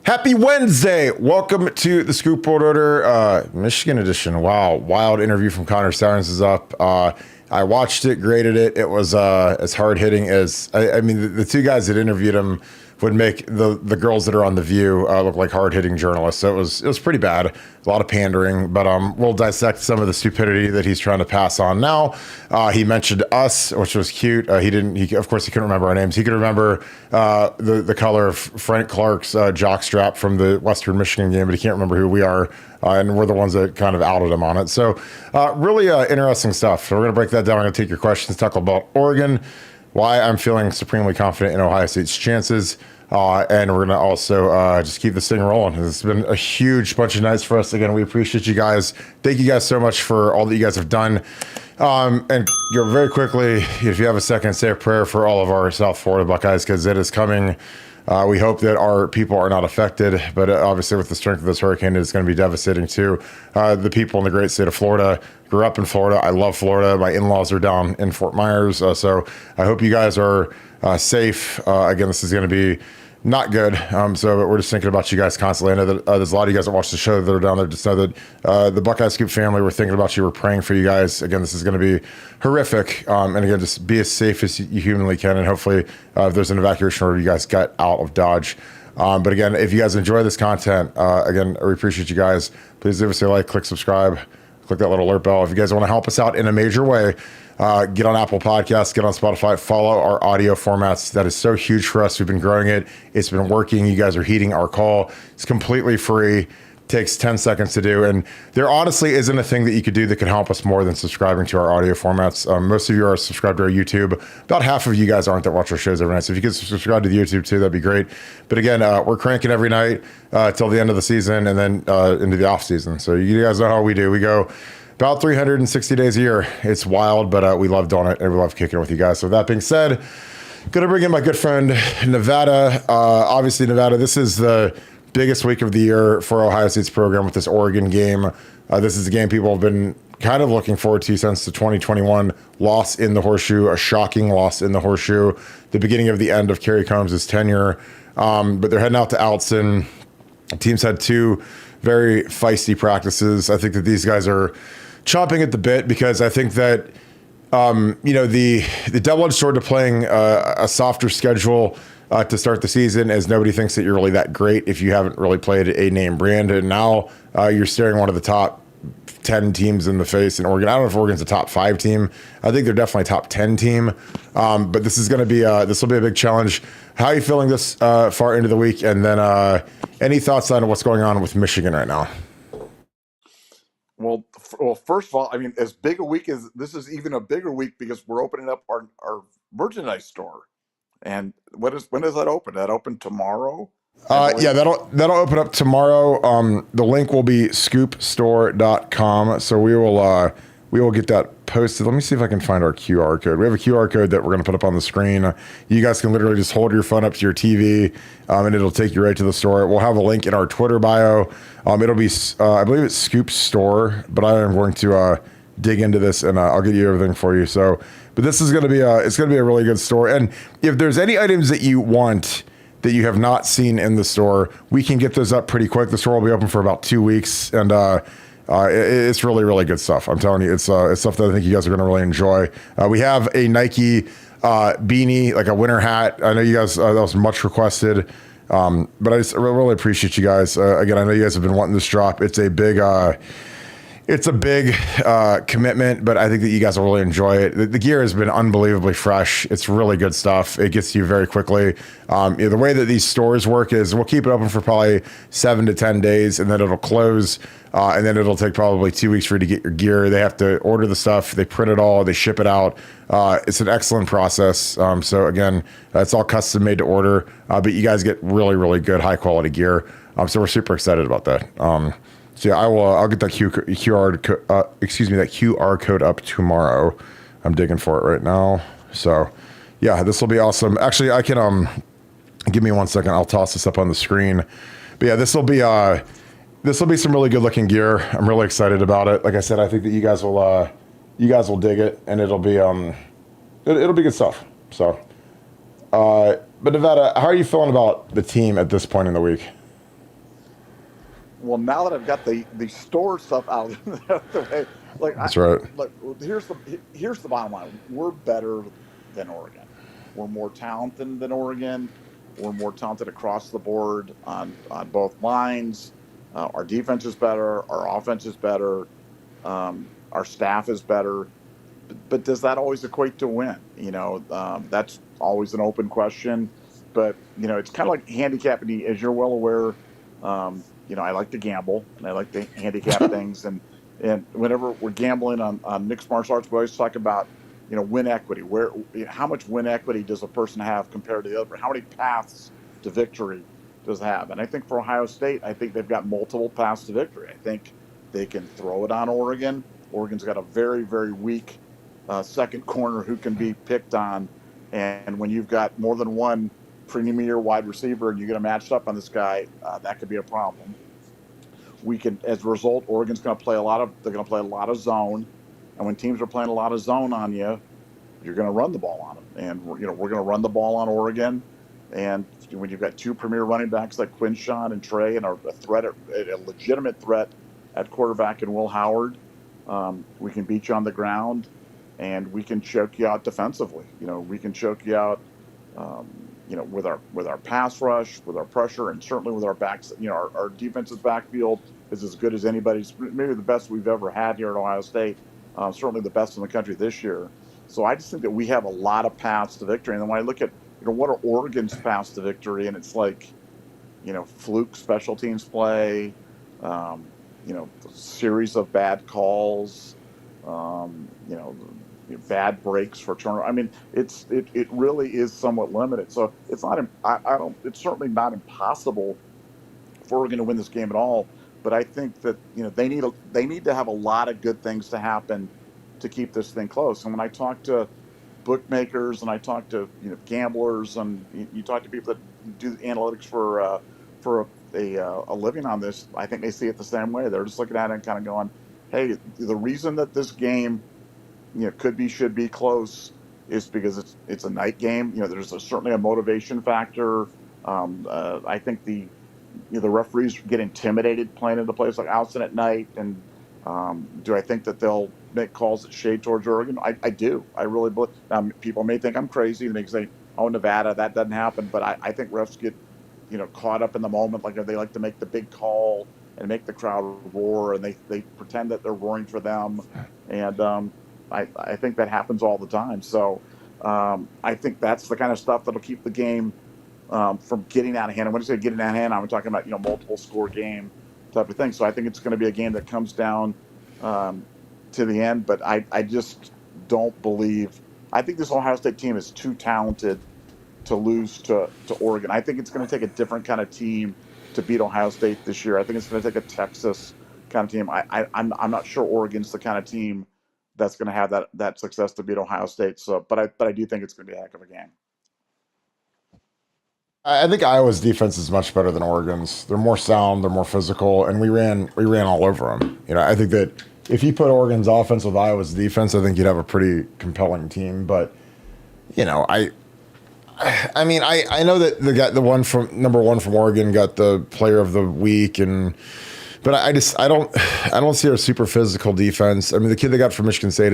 Happy Wednesday. Welcome to the Scoop World Order, Michigan edition. Wow. Wild interview from Conor Stalions is up. I watched it, graded it. It was as hard hitting as, I mean, the two guys that interviewed him would make the girls that are on The View look like hard hitting journalists. So it was pretty bad. A lot of pandering, but we'll dissect some of the stupidity that he's trying to pass on now. He mentioned us, which was cute. Of course, he couldn't remember our names. He could remember the color of Frank Clark's jockstrap from the Western Michigan game, but he can't remember who we are. And we're the ones that kind of outed him on it. So really interesting stuff. So we're going to break that down. I'm going to take your questions, talk about Oregon, why I'm feeling supremely confident in Ohio State's chances. And we're going to also just keep this thing rolling. It's been a huge bunch of nights for us. Again, we appreciate you guys. Thank you guys so much for all that you guys have done. And very quickly, if you have a second, say a prayer for all of our South Florida Buckeyes, because it is coming. We hope that our people are not affected, but obviously with the strength of this hurricane, it's going to be devastating to the people in the great state of Florida. Grew up in Florida. I love Florida. My in-laws are down in Fort Myers. So I hope you guys are safe. Again, this is going to be not good. So we're just thinking about you guys constantly. I know that there's a lot of you guys that watch the show that are down there. Just know that the Buckeye Scoop family, we're thinking about you. We're praying for you guys. Again, this is going to be horrific. And again, just be as safe as you humanly can. And hopefully, if there's an evacuation order, you guys get out of Dodge. But again, if you guys enjoy this content, again, we appreciate you guys. Please leave us a like, click subscribe, click that little alert bell. If you guys want to help us out in a major way, get on Apple Podcasts, get on Spotify, follow our audio formats. That is so huge for us. We've been growing it. It's been working. You guys are heeding our call. It's completely free. Takes 10 seconds to do. And there honestly isn't a thing that you could do that could help us more than subscribing to our audio formats. Most of you are subscribed to our YouTube. About half of you guys aren't that watch our shows every night. So if you could subscribe to the YouTube too, that'd be great. But again, we're cranking every night till the end of the season and then into the off season. So you guys know how we do. We go about 360 days a year. It's wild, but we love doing it and we love kicking it with you guys. So with that being said, going to bring in my good friend Nevada. Obviously, Nevada, this is the biggest week of the year for Ohio State's program with this Oregon game. This is a game people have been kind of looking forward to since the 2021 loss in the Horseshoe, a shocking loss in the Horseshoe, the beginning of the end of Kerry Combs' tenure. But they're heading out to Alton. The team's had two very feisty practices. I think that these guys are chomping at the bit because I think that, the double-edged sword to playing a softer schedule to start the season is nobody thinks that you're really that great if you haven't really played a name brand. And now you're staring one of the top 10 teams in the face in Oregon. I don't know if Oregon's a top 5 team. I think they're definitely a top 10 team. But this is going to be this will be a big challenge. How are you feeling this far into the week? And then any thoughts on what's going on with Michigan right now? Well, first of all, I mean, as big a week as this is, even a bigger week because we're opening up our merchandise store. And when does that open? That open tomorrow? Yeah, that'll open up tomorrow. The link will be scoopstore.com. So we will get that posted. Let me see if I can find our QR code. We have a QR code that we're going to put up on the screen. You guys can literally just hold your phone up to your TV, and it'll take you right to the store. We'll have a link in our Twitter bio. It'll be, I believe it's Scoop Store, but I am going to dig into this and I'll get you everything for you. So, but this is going to be it's going to be a really good store. And if there's any items that you want that you have not seen in the store, we can get those up pretty quick. The store will be open for about 2 weeks, and it's really, really good stuff. I'm telling you, it's stuff that I think you guys are going to really enjoy. We have a Nike beanie, like a winter hat. I know you guys, that was much requested, but I just really appreciate you guys. Again, I know you guys have been wanting this drop. It's a big commitment, but I think that you guys will really enjoy it. The gear has been unbelievably fresh. It's really good stuff. It gets to you very quickly. The way that these stores work is we'll keep it open for probably 7 to 10 days, and then it'll close, and then it'll take probably 2 weeks for you to get your gear. They have to order the stuff. They print it all. They ship it out. It's an excellent process. So again, it's all custom made to order, but you guys get really, really good high quality gear. So we're super excited about that. So yeah, I'll get that that QR code up tomorrow. I'm digging for it right now. So yeah, this will be awesome. Actually, I can give me 1 second. I'll toss this up on the screen. But yeah, this will be some really good looking gear. I'm really excited about it. Like I said, I think that you guys will dig it, and it'll be good stuff. So, but Nevada, how are you feeling about the team at this point in the week? Well, now that I've got the store stuff out of the way, like I That's right. like here's the bottom line: we're better than Oregon. We're more talented than Oregon. We're more talented across the board on both lines. Our defense is better. Our offense is better. Our staff is better. But does that always equate to win? That's always an open question. But it's kind of like handicapping. As you're well aware, I like to gamble and I like to handicap things. And whenever we're gambling on mixed martial arts, we always talk about win equity. How much win equity does a person have compared to the other? How many paths to victory does it have? And I think for Ohio State, I think they've got multiple paths to victory. I think they can throw it on Oregon. Oregon's got a very, very weak second corner who can be picked on. And when you've got more than one premier wide receiver and you get a matched up on this guy, that could be a problem. As a result, Oregon's going to play a lot of zone. And when teams are playing a lot of zone on you, you're going to run the ball on them. And we're going to run the ball on Oregon. And when you've got two premier running backs like Quinshawn and Trey and a legitimate threat at quarterback in Will Howard, we can beat you on the ground. And we can choke you out defensively. We can choke you out, with our pass rush, with our pressure, and certainly with our backs. Our defensive backfield is as good as anybody's, maybe the best we've ever had here at Ohio State. Certainly the best in the country this year. So I just think that we have a lot of paths to victory. And then when I look at, what are Oregon's paths to victory, and it's like, fluke special teams play, series of bad calls, bad breaks for turnover. I mean, it really is somewhat limited. So it's not. It's certainly not impossible for Oregon to win this game at all. But I think that they need to have a lot of good things to happen to keep this thing close. And when I talk to bookmakers and I talk to gamblers and you talk to people that do analytics for a living on this, I think they see it the same way. They're just looking at it and kind of going, "Hey, the reason that this game should be close is because it's a night game. There's certainly a motivation factor. I think the referees get intimidated playing in the place like Outson at night. And do I think that they'll make calls that shade towards Oregon? I do. I really believe. People may think I'm crazy. They may say, "Oh, Nevada, that doesn't happen." But I think refs get caught up in the moment. Like they like to make the big call and make the crowd roar, and they pretend that they're roaring for them. And I think that happens all the time. So I think that's the kind of stuff that'll keep the game from getting out of hand. And when I say getting out of hand, I'm talking about multiple score game type of thing. So I think it's going to be a game that comes down to the end. But I just don't believe. I think this Ohio State team is too talented to lose to Oregon. I think it's going to take a different kind of team to beat Ohio State this year. I think it's going to take a Texas kind of team. I'm not sure Oregon's the kind of team that's going to have that success to beat Ohio State. So, but I do think it's going to be a heck of a game. I think Iowa's defense is much better than Oregon's. They're more sound, they're more physical, and we ran all over them. I think that if you put Oregon's offense with Iowa's defense, I think you'd have a pretty compelling team. But I mean, I know that the one from number one from Oregon got the player of the week, but I don't see a super physical defense. I mean, the kid they got from Michigan State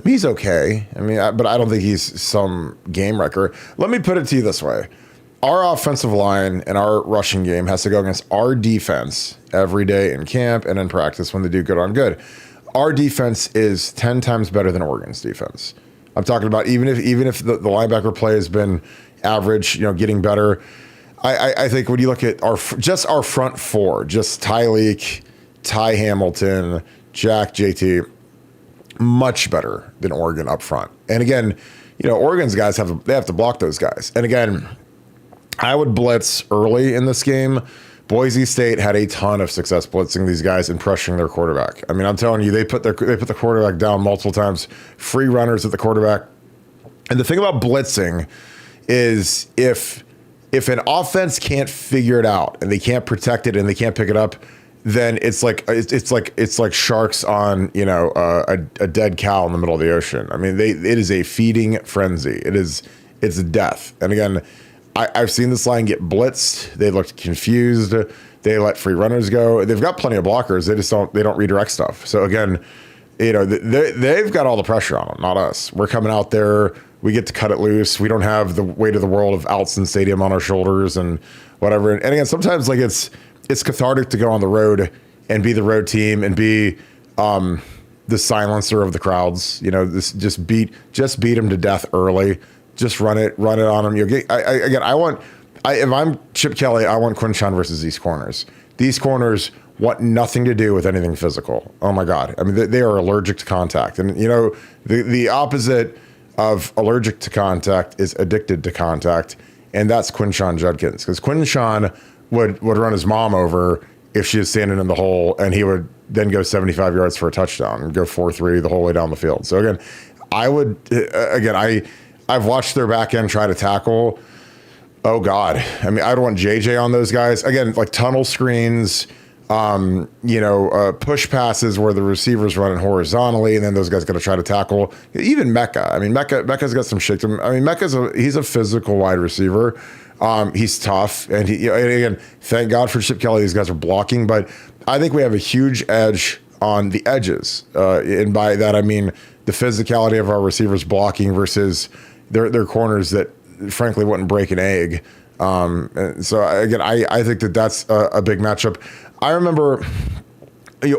he's okay. I mean, but I don't think he's some game wrecker. Let me put it to you this way. Our offensive line and our rushing game has to go against our defense every day in camp and in practice when they do good on good. Our defense is 10 times better than Oregon's defense. I'm talking about even if the linebacker play has been average, getting better. I think when you look at our front four, just Tyleek, Ty Hamilton, Jack, JT, much better than Oregon up front. And again, Oregon's guys have to block those guys. And again, I would blitz early in this game. Boise State had a ton of success blitzing these guys and pressuring their quarterback. I mean, I'm telling you, they put the quarterback down multiple times. Free runners at the quarterback. And the thing about blitzing is if an offense can't figure it out and they can't protect it and they can't pick it up, then it's like sharks on a dead cow in the middle of the ocean. I mean, it is a feeding frenzy. It's death. And again, I've seen this line get blitzed. They looked confused. They let free runners go. They've got plenty of blockers. They don't redirect stuff. So again, they've got all the pressure on them, not us. We're coming out there. We get to cut it loose. We don't have the weight of the world of Altson Stadium on our shoulders and whatever. And again, sometimes like it's cathartic to go on the road and be the road team and be the silencer of the crowds. Just beat them to death early. Just run it on them. If I'm Chip Kelly, I want Quinshon versus these corners. These corners want nothing to do with anything physical. Oh my God. I mean, they are allergic to contact. And the opposite of allergic to contact is addicted to contact. And that's Quinshon Judkins. Because Quinshon would run his mom over if she was standing in the hole, and he would then go 75 yards for a touchdown and go 4-3 the whole way down the field. So again, I've watched their back end try to tackle. Oh God. I mean, I don't want JJ on those guys. Again, like tunnel screens, push passes where the receiver's running horizontally, and then those guys got to try to tackle. Even Mecca. I mean, Mecca's got some shit to him. I mean, he's a physical wide receiver. He's tough, and again, thank God for Chip Kelly. These guys are blocking, but I think we have a huge edge on the edges, and by that I mean the physicality of our receivers blocking versus their corners that frankly wouldn't break an egg. And so again, I think that's a big matchup. I remember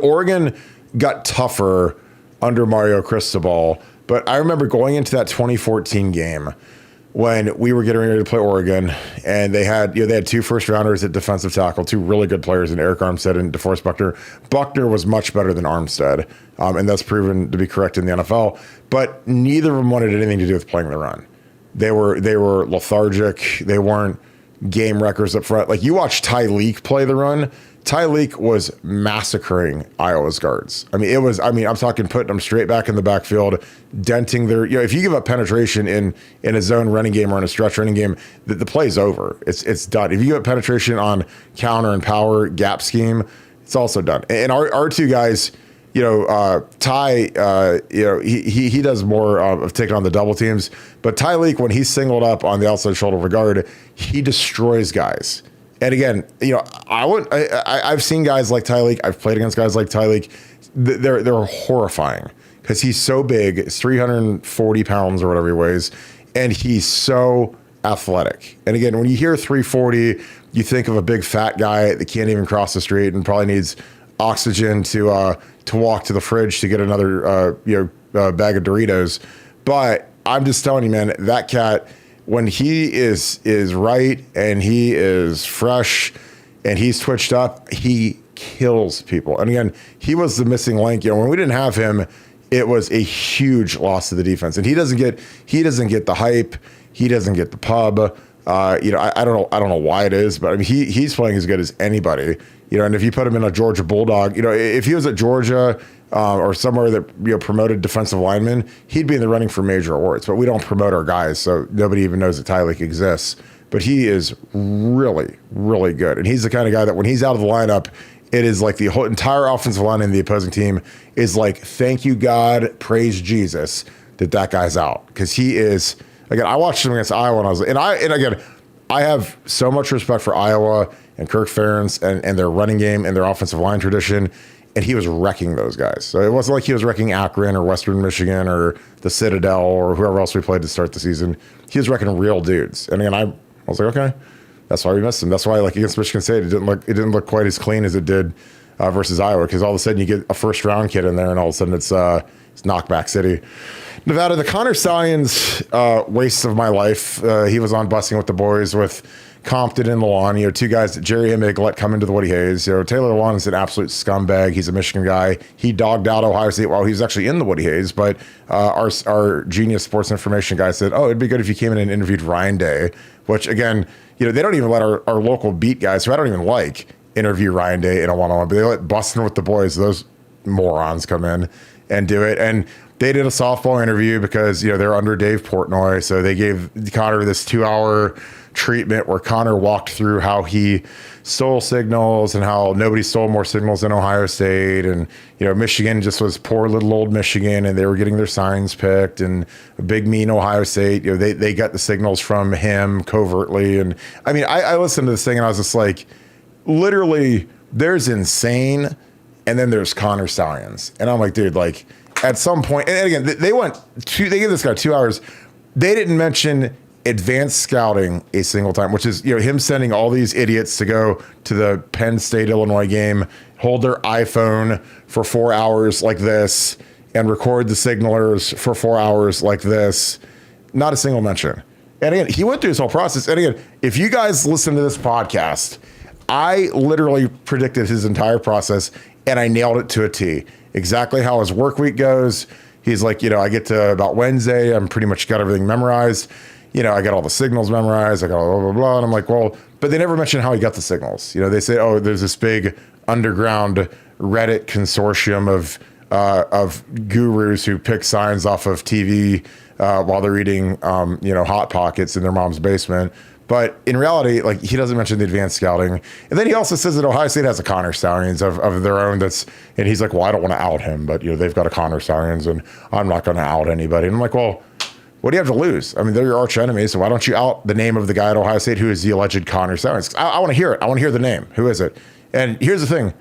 Oregon got tougher under Mario Cristobal, but I remember going into that 2014 game when we were getting ready to play Oregon, and they had two first rounders at defensive tackle, two really good players in Eric Armstead and DeForest Buckner. Buckner was much better than Armstead, and that's proven to be correct in the NFL. But neither of them wanted anything to do with playing the run. They were lethargic. They weren't game wreckers up front. Like you watch Ty Leak play the run. Ty Leak was massacring Iowa's guards. I mean, I'm talking putting them straight back in the backfield, denting their, if you give up penetration in a zone running game or in a stretch running game, the play's over. It's done. If you give up penetration on counter and power gap scheme, it's also done. And our two guys, Ty, he does more of taking on the double teams, but Ty Leak, when he's singled up on the outside shoulder of a guard, he destroys guys. And again, I've seen guys like Ty Leak. I've played against guys like Ty Leak. They're horrifying because he's so big. It's 340 pounds or whatever he weighs, and he's so athletic. And again, when you hear 340, you think of a big fat guy that can't even cross the street and probably needs oxygen to walk to the fridge to get another bag of Doritos. But I'm just telling you, man, that cat, when he is right and he is fresh and he's twitched up, he kills people. And again, he was the missing link. When we didn't have him, it was a huge loss to the defense. And he doesn't get the hype. He doesn't get the pub. I don't know why it is, but I mean he's playing as good as anybody. And if you put him in a Georgia Bulldog, if he was at Georgia or somewhere that promoted defensive linemen, he'd be in the running for major awards. But we don't promote our guys, so nobody even knows that Ty Leak exists. But he is really, really good, and he's the kind of guy that when he's out of the lineup, it is like the whole entire offensive line in the opposing team is like, thank you God, praise Jesus that guy's out, because he is. Again, I watched him against Iowa, and I have so much respect for Iowa and Kirk Ferentz and their running game and their offensive line tradition, and he was wrecking those guys. So it wasn't like he was wrecking Akron or Western Michigan or the Citadel or whoever else we played to start the season. He was wrecking real dudes. And again, I was like, okay, that's why we missed him. That's why, like against Michigan State, it didn't look quite as clean as it did versus Iowa, because all of a sudden you get a first round kid in there, and all of a sudden it's knockback city. Nevada, the Conor Stalions waste of my life. He was on Busing with the Boys with Compton and Lawan, two guys that Jerry Emig let come into the Woody Hayes. Taylor Lawan is an absolute scumbag. He's a Michigan guy. He dogged out Ohio State while he was actually in the Woody Hayes, but our genius sports information guy said, it'd be good if you came in and interviewed Ryan Day, which again, they don't even let our local beat guys, who I don't even like, interview Ryan Day in a one-on-one, but they let Busting with the Boys, those morons, come in and do it. And they did a softball interview because, they're under Dave Portnoy. So they gave Conor this 2-hour treatment where Conor walked through how he stole signals and how nobody stole more signals than Ohio State. And, Michigan just was poor little old Michigan, and they were getting their signs picked, and a big mean Ohio State, they got the signals from him covertly. And I mean, I listened to this thing and I was just like, literally there's insane, and then there's Conor Stalions, and I'm like, dude, like at some point, and again, they gave this guy 2 hours. They didn't mention advanced scouting a single time, which is, him sending all these idiots to go to the Penn State Illinois game, hold their iPhone for 4 hours like this, and record the signalers for 4 hours like this. Not a single mention. And again, he went through this whole process. And again, if you guys listen to this podcast, I literally predicted his entire process and I nailed it to a T. Exactly how his work week goes. He's like, I get to about Wednesday, I'm pretty much got everything memorized. I got all the signals memorized. I got blah, blah, blah. And I'm like, well, but they never mention how he got the signals. They say, oh, there's this big underground Reddit consortium of gurus who pick signs off of TV while they're eating, Hot Pockets in their mom's basement. But in reality, like, he doesn't mention the advanced scouting. And then he also says that Ohio State has a Conor Stalions of their own. And he's like, well, I don't want to out him, but they've got a Conor Stalions and I'm not going to out anybody. And I'm like, well, what do you have to lose? I mean, they're your arch enemy. So why don't you out the name of the guy at Ohio State who is the alleged Conor Stalions? I want to hear it. I want to hear the name. Who is it? And here's the thing.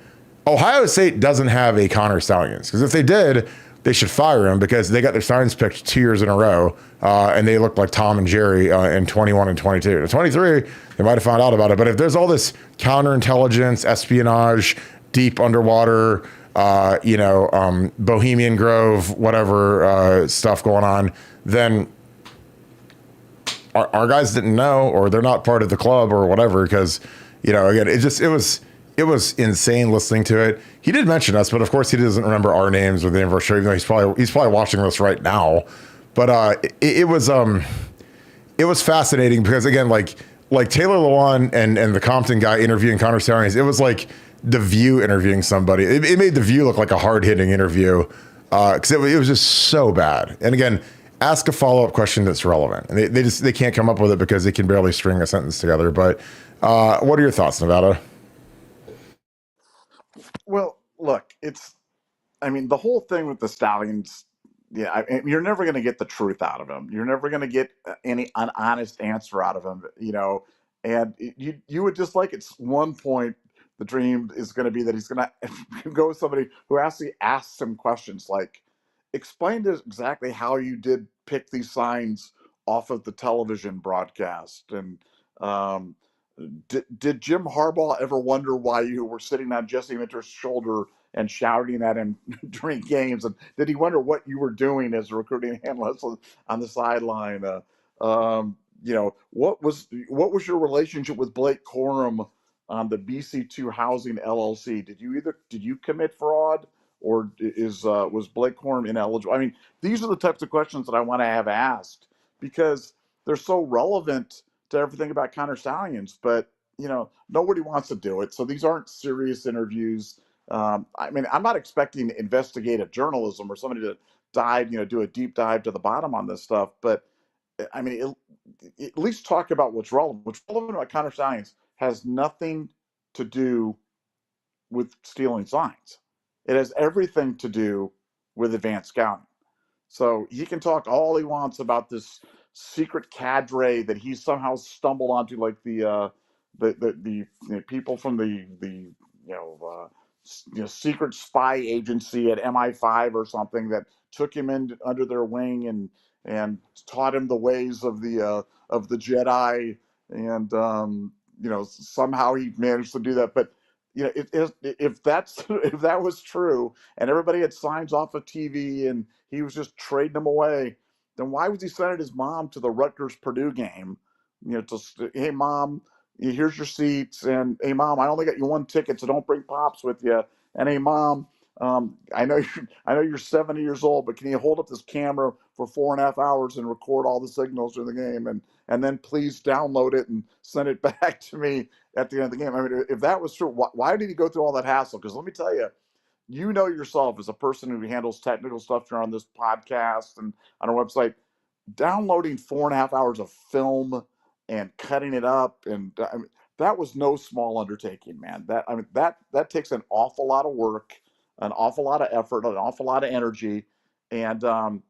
Ohio State doesn't have a Conor Stalions, because if they did, they should fire him, because they got their signs picked 2 years in a row, and they look like Tom and Jerry in 21 and 22. In 23, they might have found out about it. But if there's all this counterintelligence, espionage, deep underwater, Bohemian Grove, whatever stuff going on, then our guys didn't know, or they're not part of the club or whatever. Because, again, it was insane listening to it. He did mention us, but of course he doesn't remember our names or the name of our show, even though he's probably watching this right now. But it was fascinating, because again, like Taylor Lewan and the Compton guy interviewing Conor Stalions, it was like The View interviewing somebody. It made The View look like a hard hitting interview, because it was just so bad. And again, ask a follow up question that's relevant, and they can't come up with it because they can barely string a sentence together. But what are your thoughts, Nevada? Well, look, the whole thing with the Stallions, yeah, you're never going to get the truth out of him. You're never going to get an honest answer out of him, and you would just like, at one point, the dream is going to be that he's going to go with somebody who actually asks him questions like, explain to us exactly how you did pick these signs off of the television broadcast. And um, did Jim Harbaugh ever wonder why you were sitting on Jesse Minter's shoulder and shouting at him during games? And did he wonder what you were doing as a recruiting analyst on the sideline? What was your relationship with Blake Corum on the BC2 Housing LLC? Did you commit fraud, or was Blake Corum ineligible? I mean, these are the types of questions that I want to have asked, because they're so relevant to everything about Conor Stalions, but nobody wants to do it. So these aren't serious interviews. I'm not expecting investigative journalism or somebody to do a deep dive to the bottom on this stuff, but at least talk about what's relevant. What's relevant about Conor Stalions has nothing to do with stealing signs. It has everything to do with advanced scouting. So he can talk all he wants about this secret cadre that he somehow stumbled onto, like the people from the secret spy agency at MI5 or something, that took him in under their wing and taught him the ways of the Jedi, and somehow he managed to do that. But if that was true, and everybody had signs off of TV and he was just trading them away, then why was he sending his mom to the Rutgers Purdue game? Hey mom, here's your seats, and hey mom, I only got you one ticket, so don't bring pops with you. And hey mom, I know you're 70 years old, but can you hold up this camera for 4.5 hours and record all the signals during the game, and then please download it and send it back to me at the end of the game? I mean, if that was true, why did he go through all that hassle? Because let me tell you, yourself as a person who handles technical stuff here on this podcast and on our website, downloading 4.5 hours of film and cutting it up, and that was no small undertaking, man. That takes an awful lot of work, an awful lot of effort, an awful lot of energy, and for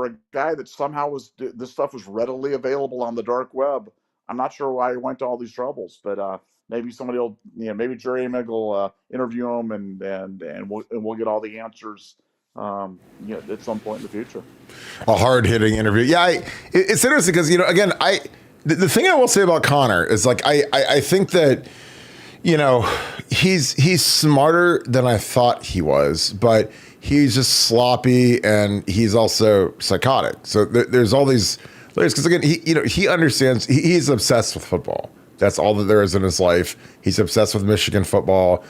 a guy that somehow this stuff was readily available on the dark web. I'm not sure why he went to all these troubles, but maybe somebody will, maybe Jerry Amick will interview him, and we'll get all the answers, at some point in the future. A hard hitting interview. Yeah, it's interesting because again, the thing I will say about Conor is like I think that he's smarter than I thought he was, but he's just sloppy and he's also psychotic. So there's all these layers because again, he understands. He's obsessed with football. That's all that there is in his life. He's obsessed with Michigan football.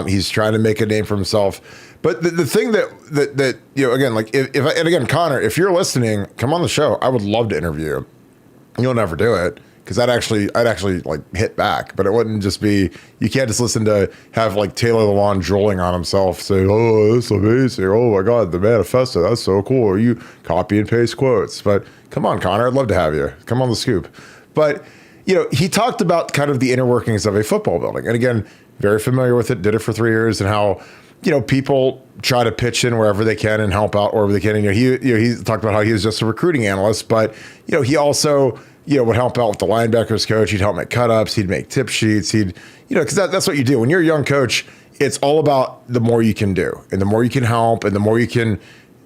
He's trying to make a name for himself. But the thing that again, like and again, Conor, if you're listening, come on the show. I would love to interview you. You'll never do it because I'd actually like hit back, but it wouldn't just be. You can't just listen to have like Taylor Lewan drooling on himself, saying, "Oh, that's amazing! Oh my God, the manifesto, that's so cool." Or you copy and paste quotes. But come on, Conor, I'd love to have you. Come on the scoop. But he talked about kind of the inner workings of a football building, and again, very familiar with it. Did it for 3 years, and how people try to pitch in wherever they can and help out wherever they can. And he talked about how he was just a recruiting analyst, but he also would help out with the linebackers coach. He'd help make cut-ups. He'd make tip sheets. He'd because that's what you do when you're a young coach. It's all about the more you can do, and the more you can help, and the more you'd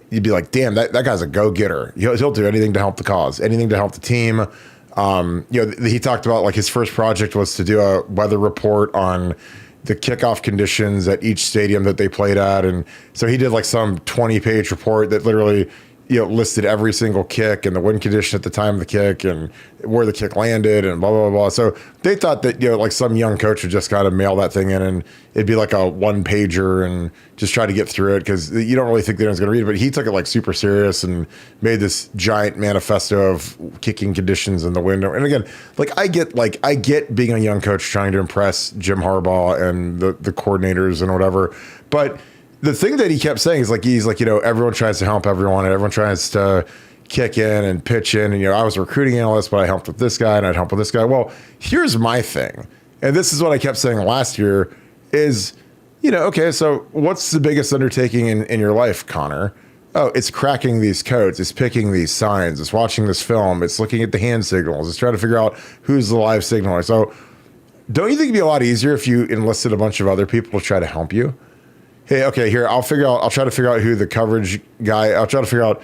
be like, damn, that guy's a go-getter. He'll do anything to help the cause, anything to help the team. He talked about like his first project was to do a weather report on the kickoff conditions at each stadium that they played at. And so he did like some 20-page report that literally, listed every single kick and the wind condition at the time of the kick and where the kick landed and blah, blah, blah. So they thought that, like some young coach would just kind of mail that thing in and it'd be like a 1-pager and just try to get through it because you don't really think anyone's going to read it. But he took it like super serious and made this giant manifesto of kicking conditions in the window. And again, I get being a young coach trying to impress Jim Harbaugh and the coordinators and whatever. But the thing that he kept saying is he's like, everyone tries to help everyone and everyone tries to kick in and pitch in. And, I was a recruiting analyst, but I helped with this guy and I'd help with this guy. Well, here's my thing. And this is what I kept saying last year is, okay, so what's the biggest undertaking in your life, Conor? Oh, it's cracking these codes. It's picking these signs. It's watching this film. It's looking at the hand signals. It's trying to figure out who's the live signaler. So don't you think it'd be a lot easier if you enlisted a bunch of other people to try to help you? Hey, okay, here, I'll try to figure out who the coverage guy, I'll try to figure out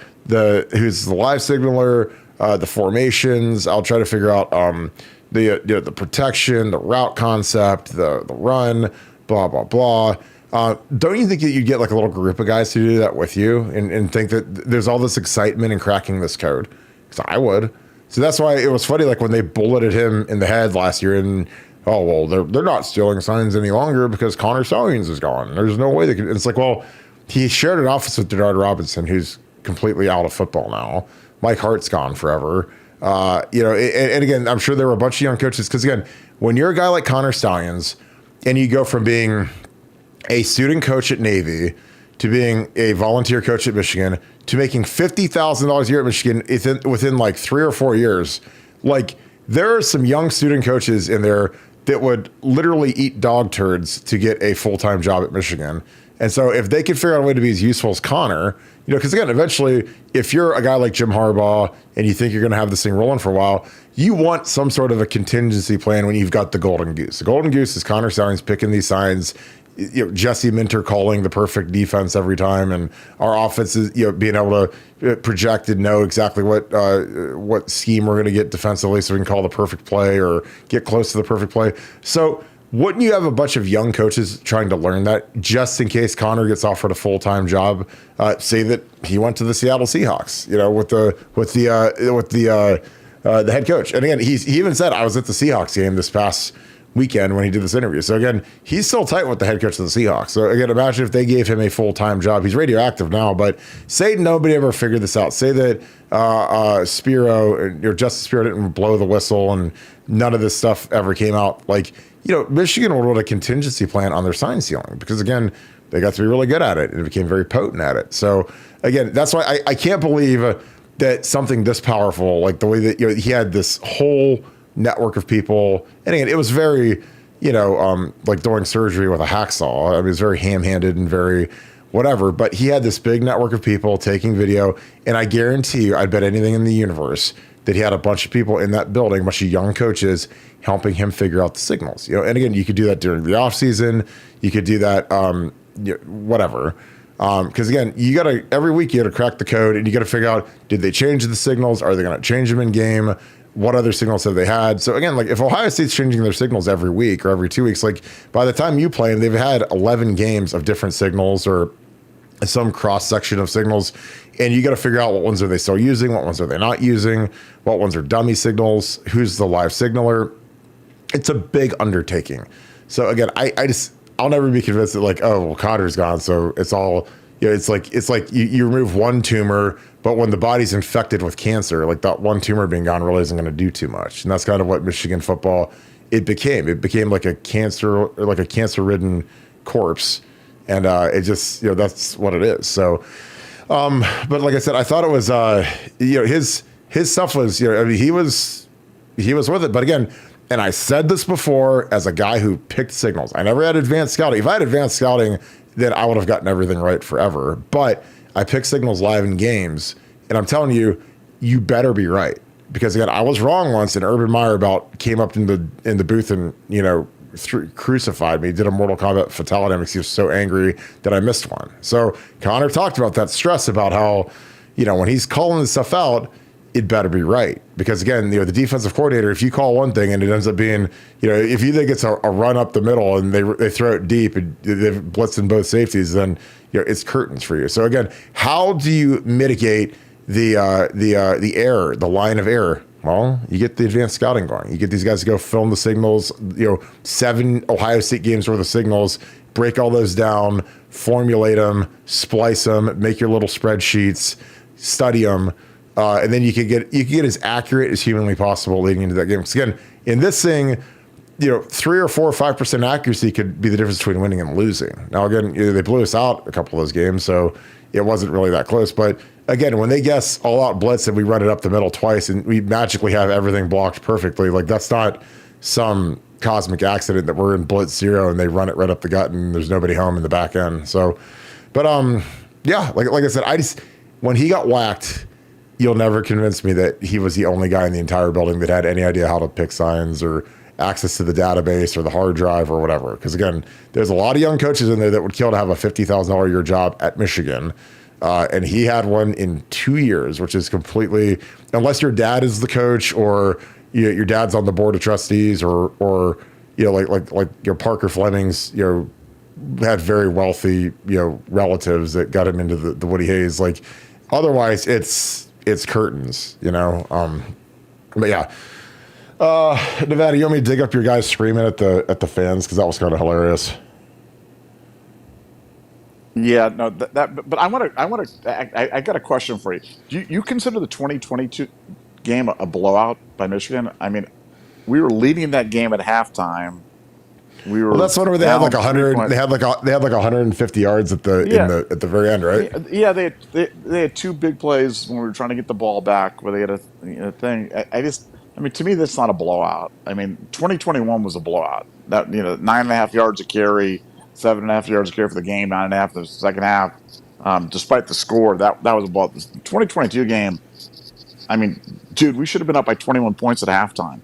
who's the live signaler, the formations. I'll try to figure out the protection, the route concept, the run, blah, blah, blah. Don't you think that you'd get like a little group of guys to do that with you and think that there's all this excitement in cracking this code? Because I would. So that's why it was funny, like when they bulleted him in the head last year and, oh, well, they're not stealing signs any longer because Conor Stalions is gone. There's no way they could. It's like, well, he shared an office with Denard Robinson, who's completely out of football now. Mike Hart's gone forever. And again, I'm sure there were a bunch of young coaches because, again, when you're a guy like Conor Stalions and you go from being a student coach at Navy to being a volunteer coach at Michigan to making $50,000 a year at Michigan within like 3 or 4 years, like there are some young student coaches in there that would literally eat dog turds to get a full-time job at Michigan. And so if they could figure out a way to be as useful as Conor, because again, eventually, if you're a guy like Jim Harbaugh and you think you're going to have this thing rolling for a while, you want some sort of a contingency plan when you've got the golden goose. The golden goose is Conor Stalions picking these signs, Jesse Minter calling the perfect defense every time, and our offense is being able to project and know exactly what scheme we're going to get defensively, so we can call the perfect play or get close to the perfect play. So wouldn't you have a bunch of young coaches trying to learn that just in case Conor gets offered a full-time job? Say that he went to the Seattle Seahawks, with the head coach. And again, he even said, I was at the Seahawks game this past weekend when he did this interview. So again, he's still tight with the head coach of the Seahawks. So again, imagine if they gave him a full-time job. He's radioactive now, but say nobody ever figured this out. Say that Spiro or Justice Spiro didn't blow the whistle and none of this stuff ever came out. Like, Michigan would want a contingency plan on their sign stealing because again, they got to be really good at it and it became very potent at it. So again, that's why I can't believe that something this powerful, like the way that he had this whole network of people, and again, it was very, like doing surgery with a hacksaw. I mean, it was very ham-handed and very whatever, but he had this big network of people taking video, and I guarantee you, I'd bet anything in the universe that he had a bunch of people in that building, a bunch of young coaches helping him figure out the signals. And again, you could do that during the off season. You could do that, whatever. Because again, every week you got to crack the code and you got to figure out, did they change the signals? Are they going to change them in game? What other signals have they had? So again, like if Ohio State's changing their signals every week or every 2 weeks, like by the time you play them, they've had 11 games of different signals or some cross section of signals. And you got to figure out what ones are they still using? What ones are they not using? What ones are dummy signals? Who's the live signaler? It's a big undertaking. So again, I'll never be convinced that like, oh, well, Conor's gone, so it's all, it's like you remove one tumor, but when the body's infected with cancer, like that one tumor being gone really isn't going to do too much. And that's kind of what Michigan football, it became like a cancer-ridden corpse. And it just, that's what it is. So, but like I said, I thought it was, his stuff was, he was with it. But again, and I said this before as a guy who picked signals. I never had advanced scouting. If I had advanced scouting, then I would have gotten everything right forever. But I picked signals live in games, and I'm telling you, you better be right. Because again, I was wrong once, and Urban Meyer came up in the booth and crucified me. Did a Mortal Kombat fatality because he was so angry that I missed one. So Conor talked about that stress about how when he's calling this stuff out, it better be right. Because again, the defensive coordinator, if you call one thing and it ends up being, if you think it's a run up the middle and they throw it deep and they've blitzed in both safeties, then it's curtains for you. So again, how do you mitigate the error, the line of error? Well, you get the advanced scouting going. You get these guys to go film the signals, 7 Ohio State games worth of signals, break all those down, formulate them, splice them, make your little spreadsheets, study them. And then you can get as accurate as humanly possible leading into that game. Because again, in this thing, 3 or 4 or 5% accuracy could be the difference between winning and losing. Now again, they blew us out a couple of those games, so it wasn't really that close. But again, when they guess all out blitz and we run it up the middle twice and we magically have everything blocked perfectly, like that's not some cosmic accident that we're in blitz 0 and they run it right up the gut and there's nobody home in the back end. So, but yeah, like I said, when he got whacked, you'll never convince me that he was the only guy in the entire building that had any idea how to pick signs or access to the database or the hard drive or whatever. Because again, there's a lot of young coaches in there that would kill to have a $50,000 a year job at Michigan. And he had one in 2 years, which is completely, unless your dad is the coach or your dad's on the board of trustees or like your Parker Fleming's, had very wealthy, relatives that got him into the Woody Hayes. Like otherwise it's curtains, but yeah. Nevada, you want me to dig up your guys screaming at the fans? Cause that was kind of hilarious. Yeah, no, but I got a question for you. Do you consider the 2022 game a blowout by Michigan? I mean, we were leading that game at halftime. Well, that's one where they had like 100. They had like 150 yards at the very end, right? Yeah, they had 2 big plays when we were trying to get the ball back, where they had a thing. I mean, to me, that's not a blowout. I mean, 2021 was a blowout. That 9.5 yards a carry, 7.5 yards a carry for the game, 9.5 the second half. Despite the score, that was a blowout. The 2022 game, I mean, dude, we should have been up by 21 points at halftime.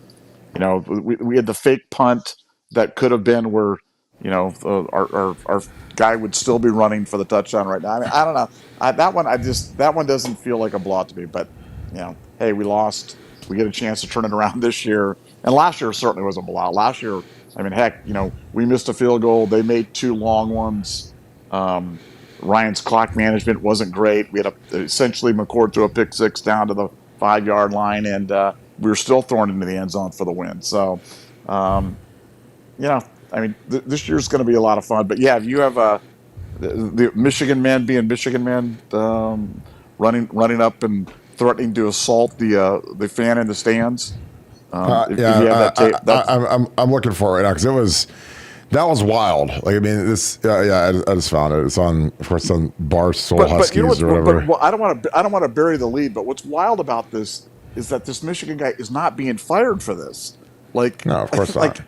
We had the fake punt that could have been where, our guy would still be running for the touchdown right now. I mean, I don't know. That one doesn't feel like a blowout to me. But, hey, we lost. We get a chance to turn it around this year. And last year certainly was a blowout. Last year, I mean, heck, we missed a field goal. They made 2 long ones. Ryan's clock management wasn't great. We had essentially McCord to a pick 6 down to the 5-yard line, and we were still thrown into the end zone for the win. So, I mean, this year's going to be a lot of fun. But yeah, if you have the Michigan men being Michigan men, running up and threatening to assault the fan in the stands. I'm looking for it right now because that was wild. Like I mean, I just found it. It's on, of course, on Barstool Huskies or whatever. But I don't want to bury the lead. But what's wild about this is that this Michigan guy is not being fired for this. Like, no, of course not.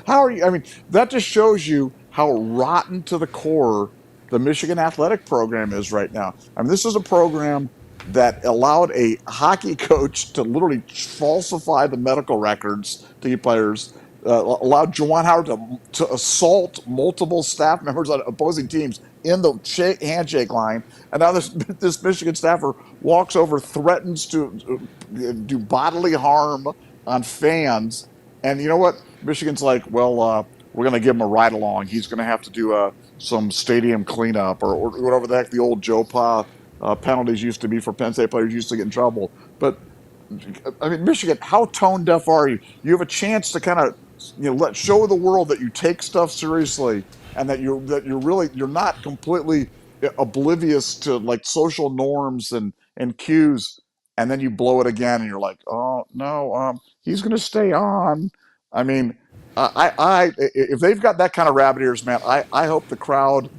How are you? I mean, that just shows you how rotten to the core the Michigan athletic program is right now. I mean, this is a program that allowed a hockey coach to literally falsify the medical records to get players, allowed Juwan Howard to assault multiple staff members on opposing teams in the handshake line. And now this Michigan staffer walks over, threatens to do bodily harm on fans. And you know what? Michigan's like, well, we're going to give him a ride along. He's going to have to do some stadium cleanup or whatever the heck the old Joe Pa penalties used to be for Penn State players used to get in trouble. But I mean, Michigan, how tone deaf are you? You have a chance to kind of show the world that you take stuff seriously and that you're not completely oblivious to like social norms and cues, and then you blow it again and you're like, oh no, he's going to stay on. I mean, if they've got that kind of rabbit ears, man, I hope the crowd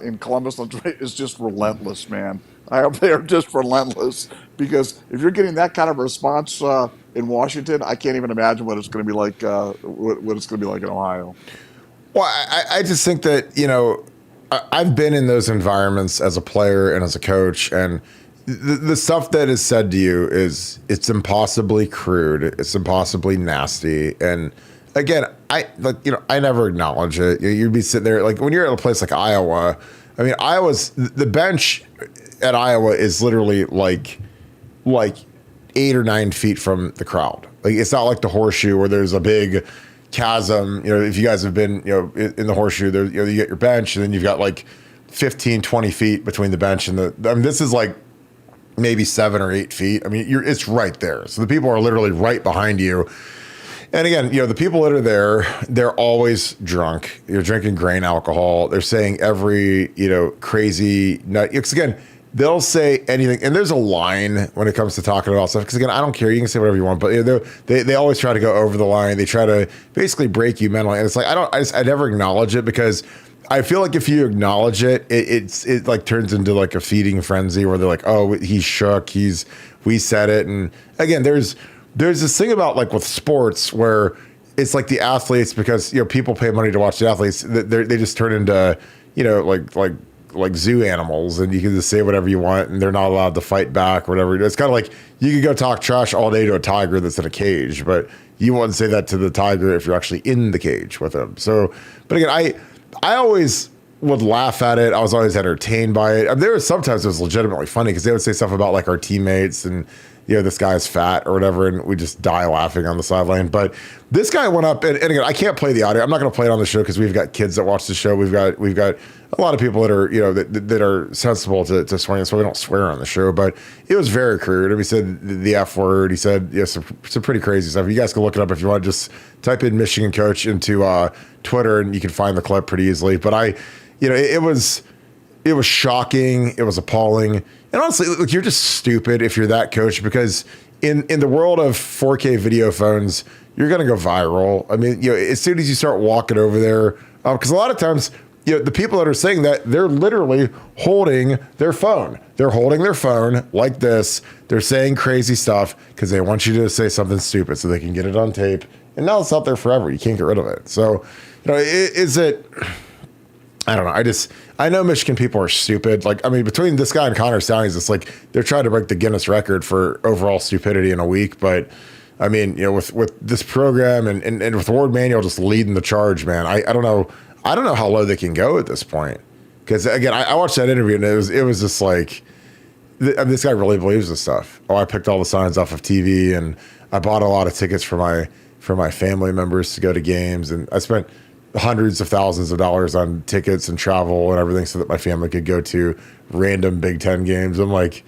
in Columbus is just relentless, man. I hope they are just relentless, because if you're getting that kind of response in Washington, I can't even imagine what it's going to be like. What it's going to be like in Ohio. Well, I just think that, I've been in those environments as a player and as a coach, and the stuff that is said to you it's impossibly crude, it's impossibly nasty, and again, I never acknowledge it. You'd be sitting there like when you're at a place like Iowa. I mean, the bench at Iowa is literally like 8 or 9 feet from the crowd. Like, it's not like the Horseshoe where there's a big chasm. If you guys have been, in the Horseshoe, there, you get your bench, and then you've got like 15, 20 feet between the bench and this is like maybe 7 or 8 feet. I mean, it's right there. So the people are literally right behind you. And again, the people that are there, they're always drunk. You're drinking grain alcohol. They're saying every, crazy nut. Because again, they'll say anything. And there's a line when it comes to talking about stuff. Because again, I don't care. You can say whatever you want. But they always try to go over the line. They try to basically break you mentally. And it's like, I never acknowledge it, because I feel like if you acknowledge it, it like turns into like a feeding frenzy where they're like, oh, he's shook. We said it. And again, there's this thing about like with sports where it's like the athletes, because people pay money to watch the athletes, they just turn into like zoo animals, and you can just say whatever you want and they're not allowed to fight back or whatever. It's kind of like you could go talk trash all day to a tiger that's in a cage, but you wouldn't say that to the tiger if you're actually in the cage with him. So, but again, I always would laugh at it. I was always entertained by it. I mean, there was sometimes it was legitimately funny, because they would say stuff about like our teammates and this guy's fat or whatever, and we just die laughing on the sideline. But this guy went up, and again, I can't play the audio. I'm not going to play it on the show because we've got kids that watch the show. We've got a lot of people that are that are sensible to swearing, so we don't swear on the show. But it was very crude. I mean, he said the F word. He said some pretty crazy stuff. You guys can look it up if you want. Just type in Michigan coach into Twitter, and you can find the clip pretty easily. But it was shocking. It was appalling. And honestly, look, you're just stupid if you're that coach, because in the world of 4K video phones, you're going to go viral. I mean, as soon as you start walking over there, because a lot of times, the people that are saying that, they're literally holding their phone. They're holding their phone like this. They're saying crazy stuff because they want you to say something stupid so they can get it on tape. And now it's out there forever. You can't get rid of it. So, is it... I don't know. I know Michigan people are stupid. Like, I mean, between this guy and Conor Stalions, it's like they're trying to break the Guinness record for overall stupidity in a week. But I mean, with this program and with Ward Manuel just leading the charge, man, I don't know. I don't know how low they can go at this point. Because again, I watched that interview, and it was just like, this guy really believes this stuff. Oh, I picked all the signs off of TV, and I bought a lot of tickets for my family members to go to games, and I spent hundreds of thousands of dollars on tickets and travel and everything so that my family could go to random Big Ten games. I'm like,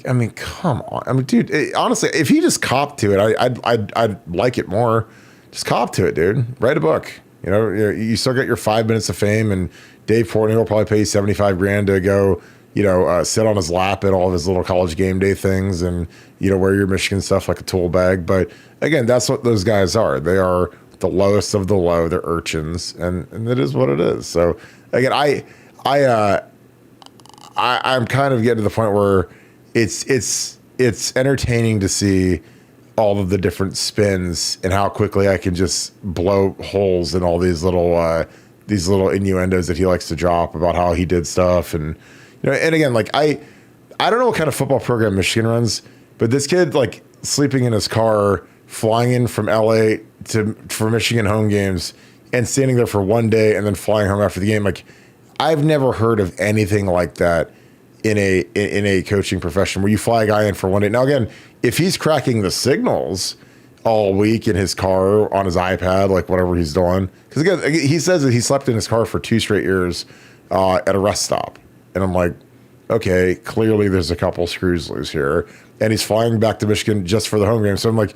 I mean, come on. I mean, dude, honestly, if he just copped to it, I'd like it more. Just cop to it, dude. Write a book. You still got your 5 minutes of fame, and Dave Portnoy will probably pay you $75,000 to go, sit on his lap at all of his little college game day things and, wear your Michigan stuff like a tool bag. But again, that's what those guys are. They are the lowest of the low. They're urchins, and it is what it is. So again, I'm kind of getting to the point where it's entertaining to see all of the different spins and how quickly I can just blow holes in all these little innuendos that he likes to drop about how he did stuff. And and again, like I I don't know what kind of football program Michigan runs, but this kid, like, sleeping in his car, flying in from LA for Michigan home games and standing there for one day and then flying home after the game. Like, I've never heard of anything like that in a coaching profession where you fly a guy in for one day. Now, again, if he's cracking the signals all week in his car on his iPad, like whatever he's doing, because again, he says that he slept in his car for 2 straight years at a rest stop. And I'm like, okay, clearly there's a couple screws loose here. And he's flying back to Michigan just for the home game. So I'm like,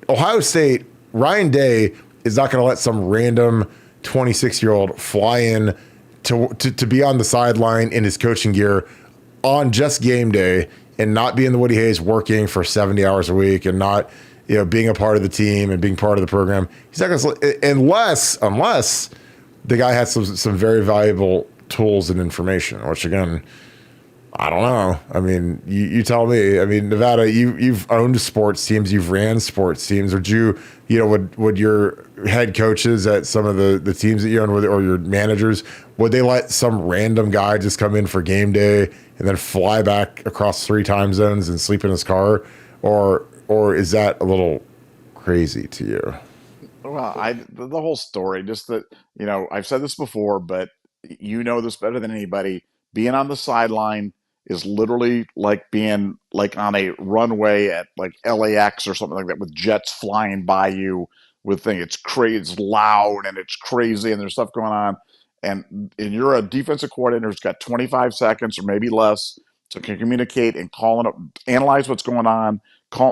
Ohio State, Ryan Day is not going to let some random 26-year-old fly in to be on the sideline in his coaching gear on just game day and not be in the Woody Hayes working for 70 hours a week and not, being a part of the team and being part of the program. He's not going to, unless the guy has some very valuable tools and information, which again, I don't know. I mean, you tell me. I mean, Nevada, you've owned sports teams, you've ran sports teams. Would would your head coaches at some of the teams that you own, or your managers, would they let some random guy just come in for game day and then fly back across 3 time zones and sleep in his car, or is that a little crazy to you? Well, the whole story, just that, I've said this before, but you know this better than anybody. Being on the sideline is literally like being like on a runway at like LAX or something like that with jets flying by you with things. It's crazy, it's loud and it's crazy and there's stuff going on. And you're a defensive coordinator who's got 25 seconds or maybe less to communicate and analyze what's going on,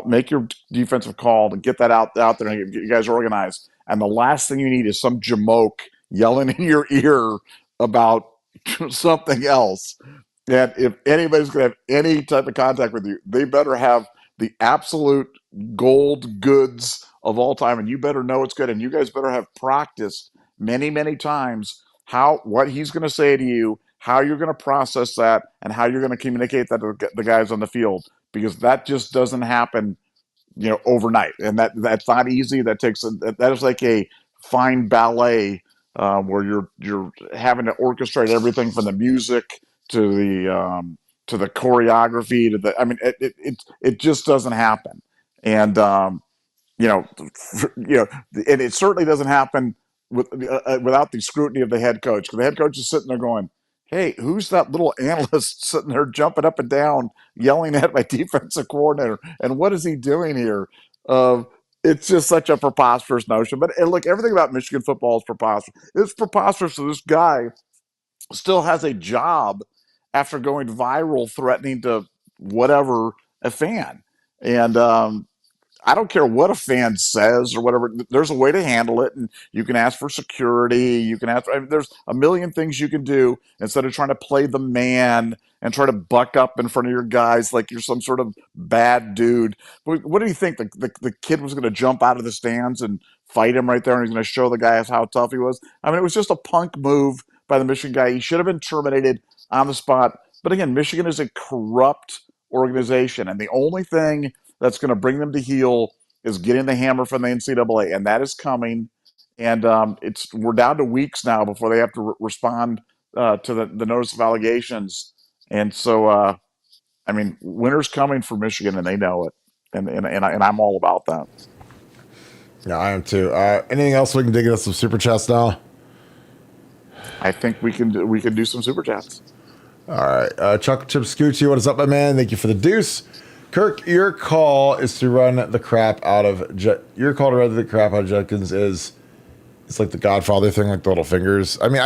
make your defensive call and get that out there and get you guys organized. And the last thing you need is some jamoke yelling in your ear about something else. And if anybody's going to have any type of contact with you, they better have the absolute gold goods of all time. And you better know it's good. And you guys better have practiced many, many times what he's going to say to you, how you're going to process that, and how you're going to communicate that to the guys on the field. Because that just doesn't happen, overnight. And that's not easy. That is like a fine ballet where you're having to orchestrate everything from the music to the choreography it just doesn't happen. And and it certainly doesn't happen without the scrutiny of the head coach, because the head coach is sitting there going, hey, who's that little analyst sitting there jumping up and down yelling at my defensive coordinator, and what is he doing here? It's just such a preposterous notion. But look, everything about Michigan football is preposterous. It's preposterous that this guy still has a job after going viral, threatening to whatever a fan. And I don't care what a fan says or whatever. There's a way to handle it, and you can ask for security. You can ask. There's a million things you can do instead of trying to play the man and try to buck up in front of your guys like you're some sort of bad dude. What do you think? The kid was going to jump out of the stands and fight him right there, and he's going to show the guy how tough he was? I mean, it was just a punk move by the Michigan guy. He should have been terminated on the spot. But again, Michigan is a corrupt organization, and the only thing that's going to bring them to heel is getting the hammer from the NCAA, and that is coming. And we're down to weeks now before they have to respond to the notice of allegations. And so, winter's coming for Michigan, and they know it. And I'm all about that. Yeah, I am too. Anything else we can dig into some super chats now? I think we can do some super chats. All right. Chuck Chip Scoochie, what is up, my man? Thank you for the deuce. Kirk, your call is to run the crap out of Jenkins is it's like the Godfather thing, like the little fingers. I mean,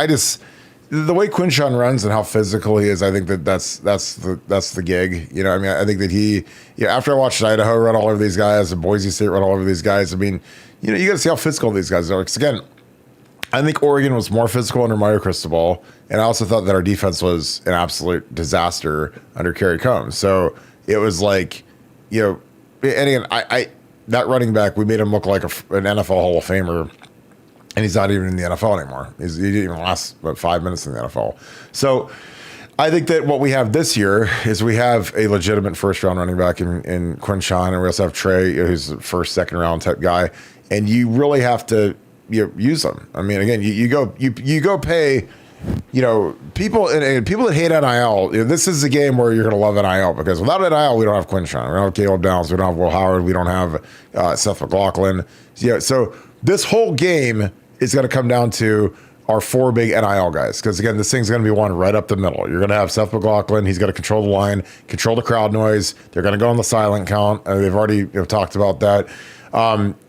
the way Quinshon runs and how physical he is, I think that's the gig. I think that after I watched Idaho run all over these guys and Boise State run all over these guys, I mean, you got to see how physical these guys are. Because again, I think Oregon was more physical under Mario Cristobal, and I also thought that our defense was an absolute disaster under Kerry Combs. So it was like, and again, I that running back, we made him look like an NFL Hall of Famer, and he's not even in the NFL anymore. He didn't even last 5 minutes in the NFL. So I think that what we have this year is we have a legitimate first-round running back in Quinshon, and we also have Trey, who's a first, second-round type guy, and you really have to use them. I mean, again, you go pay people and people that hate NIL, this is a game where you're going to love NIL because without NIL, we don't have Quinshon, we don't have Caleb Downs, we don't have Will Howard, we don't have Seth McLaughlin. So this whole game is going to come down to our 4 big NIL guys because again, this thing's going to be one right up the middle. You're going to have Seth McLaughlin. He's got to control the line, control the crowd noise. They're going to go on the silent count. They've already talked about that.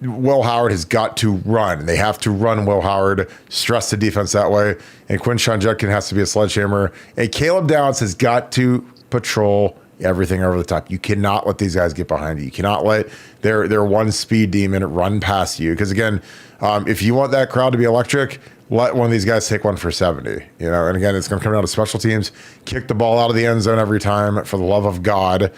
Will Howard has got to run. They have to run Will Howard, stress the defense that way. And Quinshon Judkins has to be a sledgehammer. And Caleb Downs has got to patrol everything over the top. You cannot let these guys get behind you. You cannot let their one speed demon run past you. Because again, if you want that crowd to be electric, let one of these guys take one for 70. And again, it's going to come down to special teams. Kick the ball out of the end zone every time, for the love of God.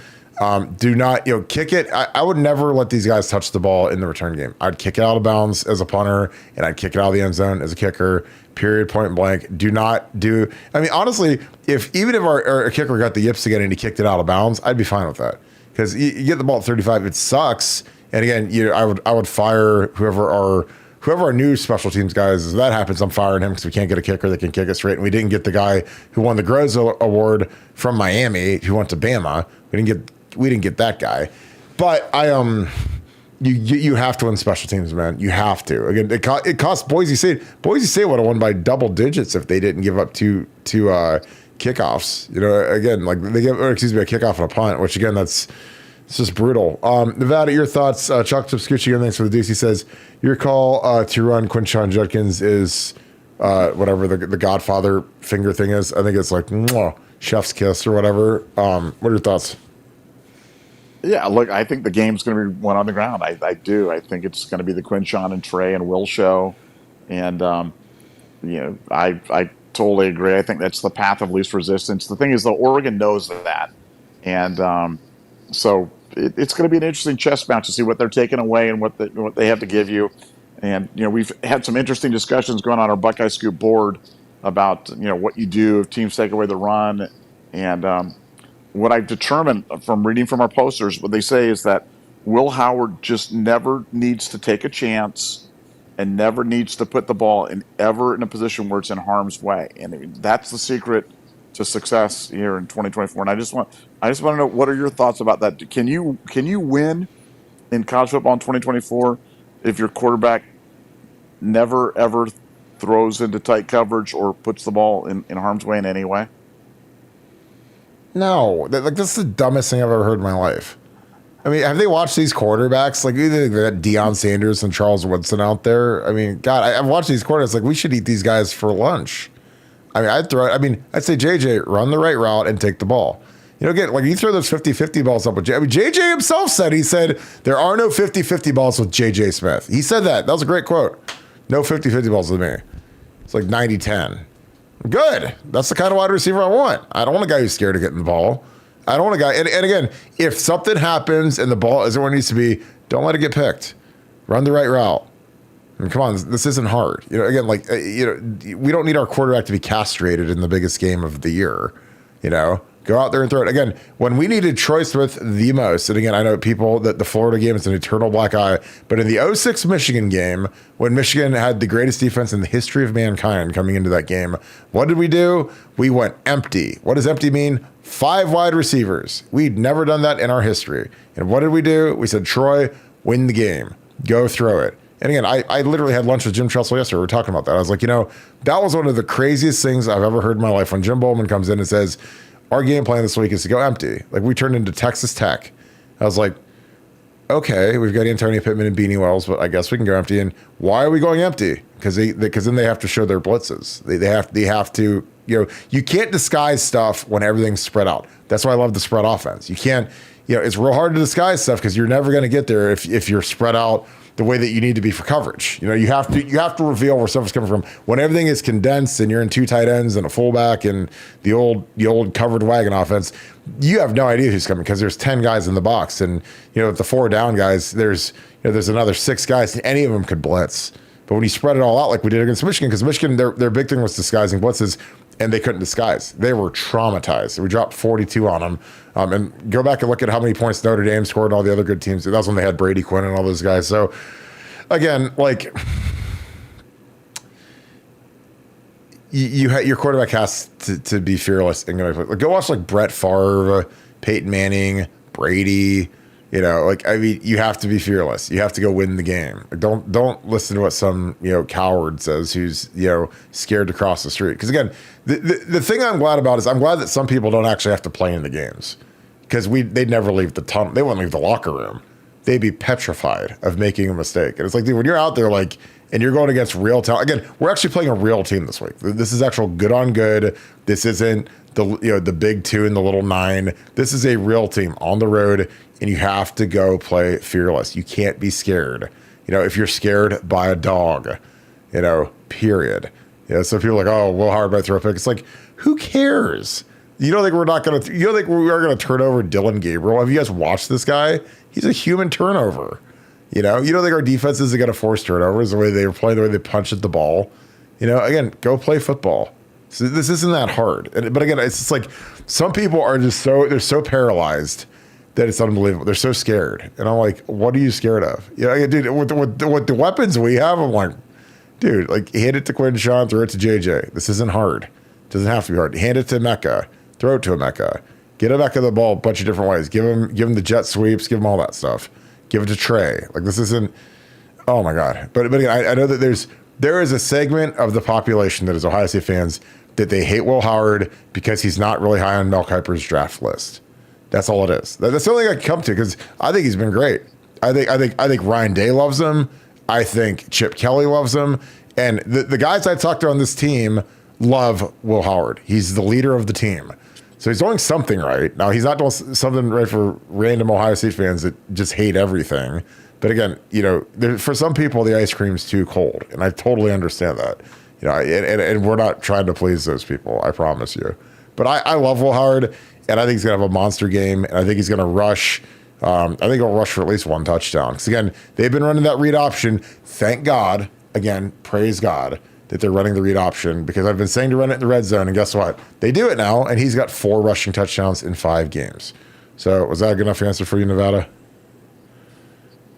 Do not, kick it. I would never let these guys touch the ball in the return game. I'd kick it out of bounds as a punter, and I'd kick it out of the end zone as a kicker, period, point blank. Do not do, honestly, even if our kicker got the yips again and he kicked it out of bounds, I'd be fine with that. Because you get the ball at 35, it sucks. And again, I would fire whoever our new special teams guys, as that happens, I'm firing him because we can't get a kicker that can kick it straight. And we didn't get the guy who won the Groves Award from Miami, who went to Bama. We didn't get that guy. But you have to win special teams, man. You have to. Again, it cost Boise State. Boise State would have won by double digits if they didn't give up two kickoffs. Again, like a kickoff and a punt, which again, it's just brutal. Nevada, your thoughts? Chuck Tipscucci, again, thanks for the deuce. He says, your call to run Quinshon Judkins is whatever the Godfather finger thing is. I think it's like chef's kiss or whatever. What are your thoughts? Yeah, look, I think the game's going to be one on the ground. I do. I think it's going to be the Quinshon and Trey and Will show. And, I totally agree. I think that's the path of least resistance. The thing is, though, Oregon knows that. And so it's going to be an interesting chess match to see what they're taking away and what they have to give you. And, we've had some interesting discussions going on our Buckeye Scoop board about, what you do if teams take away the run. And what I've determined from reading from our posters, what they say is that Will Howard just never needs to take a chance and never needs to put the ball ever in a position where it's in harm's way. And that's the secret to success here in 2024. And I just want to know, what are your thoughts about that? Can you win in college football in 2024 if your quarterback never ever throws into tight coverage or puts the ball in harm's way in any way? No, this is the dumbest thing I've ever heard in my life. Have they watched these quarterbacks? Like, either they got Deion Sanders and Charles Woodson out there. God, I've watched these quarterbacks. Like, we should eat these guys for lunch. I'd say, JJ, run the right route and take the ball. Again, like, you throw those 50-50 balls up with JJ himself he said, there are no 50-50 balls with JJ Smith. He said that. That was a great quote. No 50-50 balls with me. It's like 90-10. Good. That's the kind of wide receiver I want. I don't want a guy who's scared of getting the ball. I don't want a guy. And again, if something happens and the ball isn't where it needs to be, don't let it get picked. Run the right route. Come on, this isn't hard. Again, we don't need our quarterback to be castrated in the biggest game of the year. Go out there and throw it. Again, when we needed Troy Smith the most, and again, I know people that the Florida game is an eternal black eye, but in the 06 Michigan game, when Michigan had the greatest defense in the history of mankind coming into that game, what did we do? We went empty. What does empty mean? 5 wide receivers. We'd never done that in our history. And what did we do? We said, Troy, win the game. Go throw it. And again, I literally had lunch with Jim Tressel yesterday. We were talking about that. I was like, that was one of the craziest things I've ever heard in my life when Jim Bowman comes in and says, our game plan this week is to go empty. Like, we turned into Texas Tech. I was like, okay, we've got Antonio Pittman and Beanie Wells, but I guess we can go empty. And why are we going empty? Because then they have to show their blitzes. They have to, you can't disguise stuff when everything's spread out. That's why I love the spread offense. You can't, it's real hard to disguise stuff because you're never going to get there if you're spread out the way that you need to be for coverage. You have to reveal where stuff is coming from. When everything is condensed and you're in 2 tight ends and a fullback and the old covered wagon offense, you have no idea who's coming because there's 10 guys in the box. And, the 4 down guys, there's another 6 guys, and any of them could blitz. But when you spread it all out like we did against Michigan, because Michigan, their big thing was disguising blitzes, and they couldn't disguise. They were traumatized. We dropped 42 on them. And go back and look at how many points Notre Dame scored and all the other good teams. That was when they had Brady Quinn and all those guys. So, again, your quarterback has to be fearless and go watch like Brett Favre, Peyton Manning, Brady. You know, like, I mean, you have to be fearless. You have to go win the game. Don't listen to what some, coward says who's, scared to cross the street. Because again, the thing I'm glad about is I'm glad that some people don't actually have to play in the games, because they'd never leave the tunnel. They wouldn't leave the locker room. They'd be petrified of making a mistake. And it's like, dude, when you're out there, like, and you're going against real talent. Again, we're actually playing a real team this week. This is actual good on good. This isn't the big 2 and the little 9. This is a real team on the road, and you have to go play fearless. You can't be scared. If you're scared by a dog, period. So people are like, oh, Will Howard might throw a pick. It's like, who cares? You don't think we're not going to? You don't think we are going to turn over Dylan Gabriel? Have you guys watched this guy? He's a human turnover. You don't think our defense isn't going to force turnovers the way they were playing, the way they punch at the ball? Again, go play football. So this isn't that hard. But again, it's just like some people are just they're so paralyzed that it's unbelievable. They're so scared. And I'm like, what are you scared of? Dude, with the weapons we have, I'm like, dude, like, hand it to Quinshon, throw it to JJ. This isn't hard. It doesn't have to be hard. Hand it to Mecca. Throw it to Mecca. Get Mecca the ball a bunch of different ways. Give him the jet sweeps. Give him all that stuff. Give it to Trey. Like, this isn't. Oh my God. But again, I know that there is a segment of the population that is Ohio State fans that they hate Will Howard because he's not really high on Mel Kiper's draft list. That's all it is. That's the only thing I can come to, because I think he's been great. I think Ryan Day loves him. I think Chip Kelly loves him. And the guys I talked to on this team love Will Howard. He's the leader of the team. So he's doing something right. Now, he's not doing something right for random Ohio State fans that just hate everything. But again, for some people, the ice cream's too cold. And I totally understand that. And we're not trying to please those people, I promise you. But I love Will Howard, and I think he's going to have a monster game. And I think he's going to rush. I think he'll rush for at least 1 touchdown. Because again, they've been running that read option. Thank God. Again, praise God that they're running the read option, because I've been saying to run it in the red zone, and guess what? They do it now, and he's got 4 rushing touchdowns in 5 games. So was that a good enough answer for you, Nevada?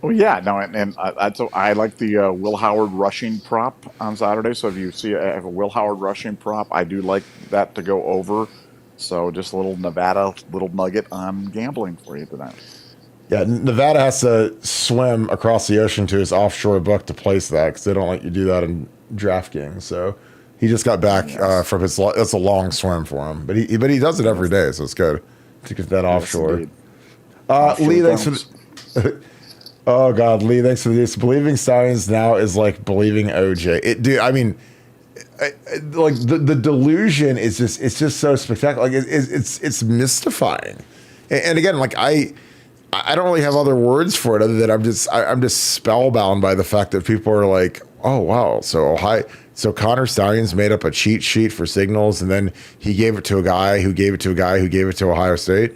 Oh yeah, no, and I like the Will Howard rushing prop on Saturday. So if you see I have a Will Howard rushing prop, I do like that to go over. So just a little Nevada little nugget on gambling for you tonight. Yeah, Nevada has to swim across the ocean to his offshore book to place that, because they don't let you do that in DraftKings. So he just got back from his. That's a long swim for him, but he does it every day, so it's good to get that offshore. Lee, thanks for the. Oh God, Lee, thanks for this. Believing Stallions now is like believing OJ. Dude, I mean, like the delusion is just so spectacular. Like it's mystifying. And again, like I don't really have other words for it other than I'm just spellbound by the fact that people are like, oh wow, so Conor Stalions made up a cheat sheet for signals, and then he gave it to a guy who gave it to a guy who gave it to Ohio State.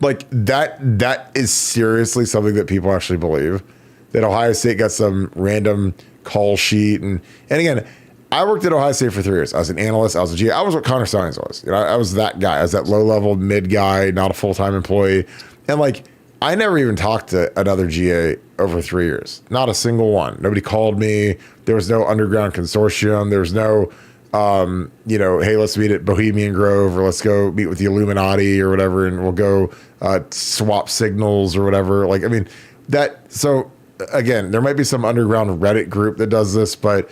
Like that is seriously something that people actually believe, that Ohio State got some random call sheet. And again, I worked at Ohio State for 3 years. I was an analyst. I was a GA. I was what Conor Stalions was. I was that guy. I was that low-level mid guy, not a full-time employee. And like, I never even talked to another GA over 3 years. Not a single one. Nobody called me. There was no underground consortium. There was no, hey, let's meet at Bohemian Grove, or let's go meet with the Illuminati or whatever, and we'll go swap signals or whatever. Like, I mean, so again, there might be some underground Reddit group that does this, but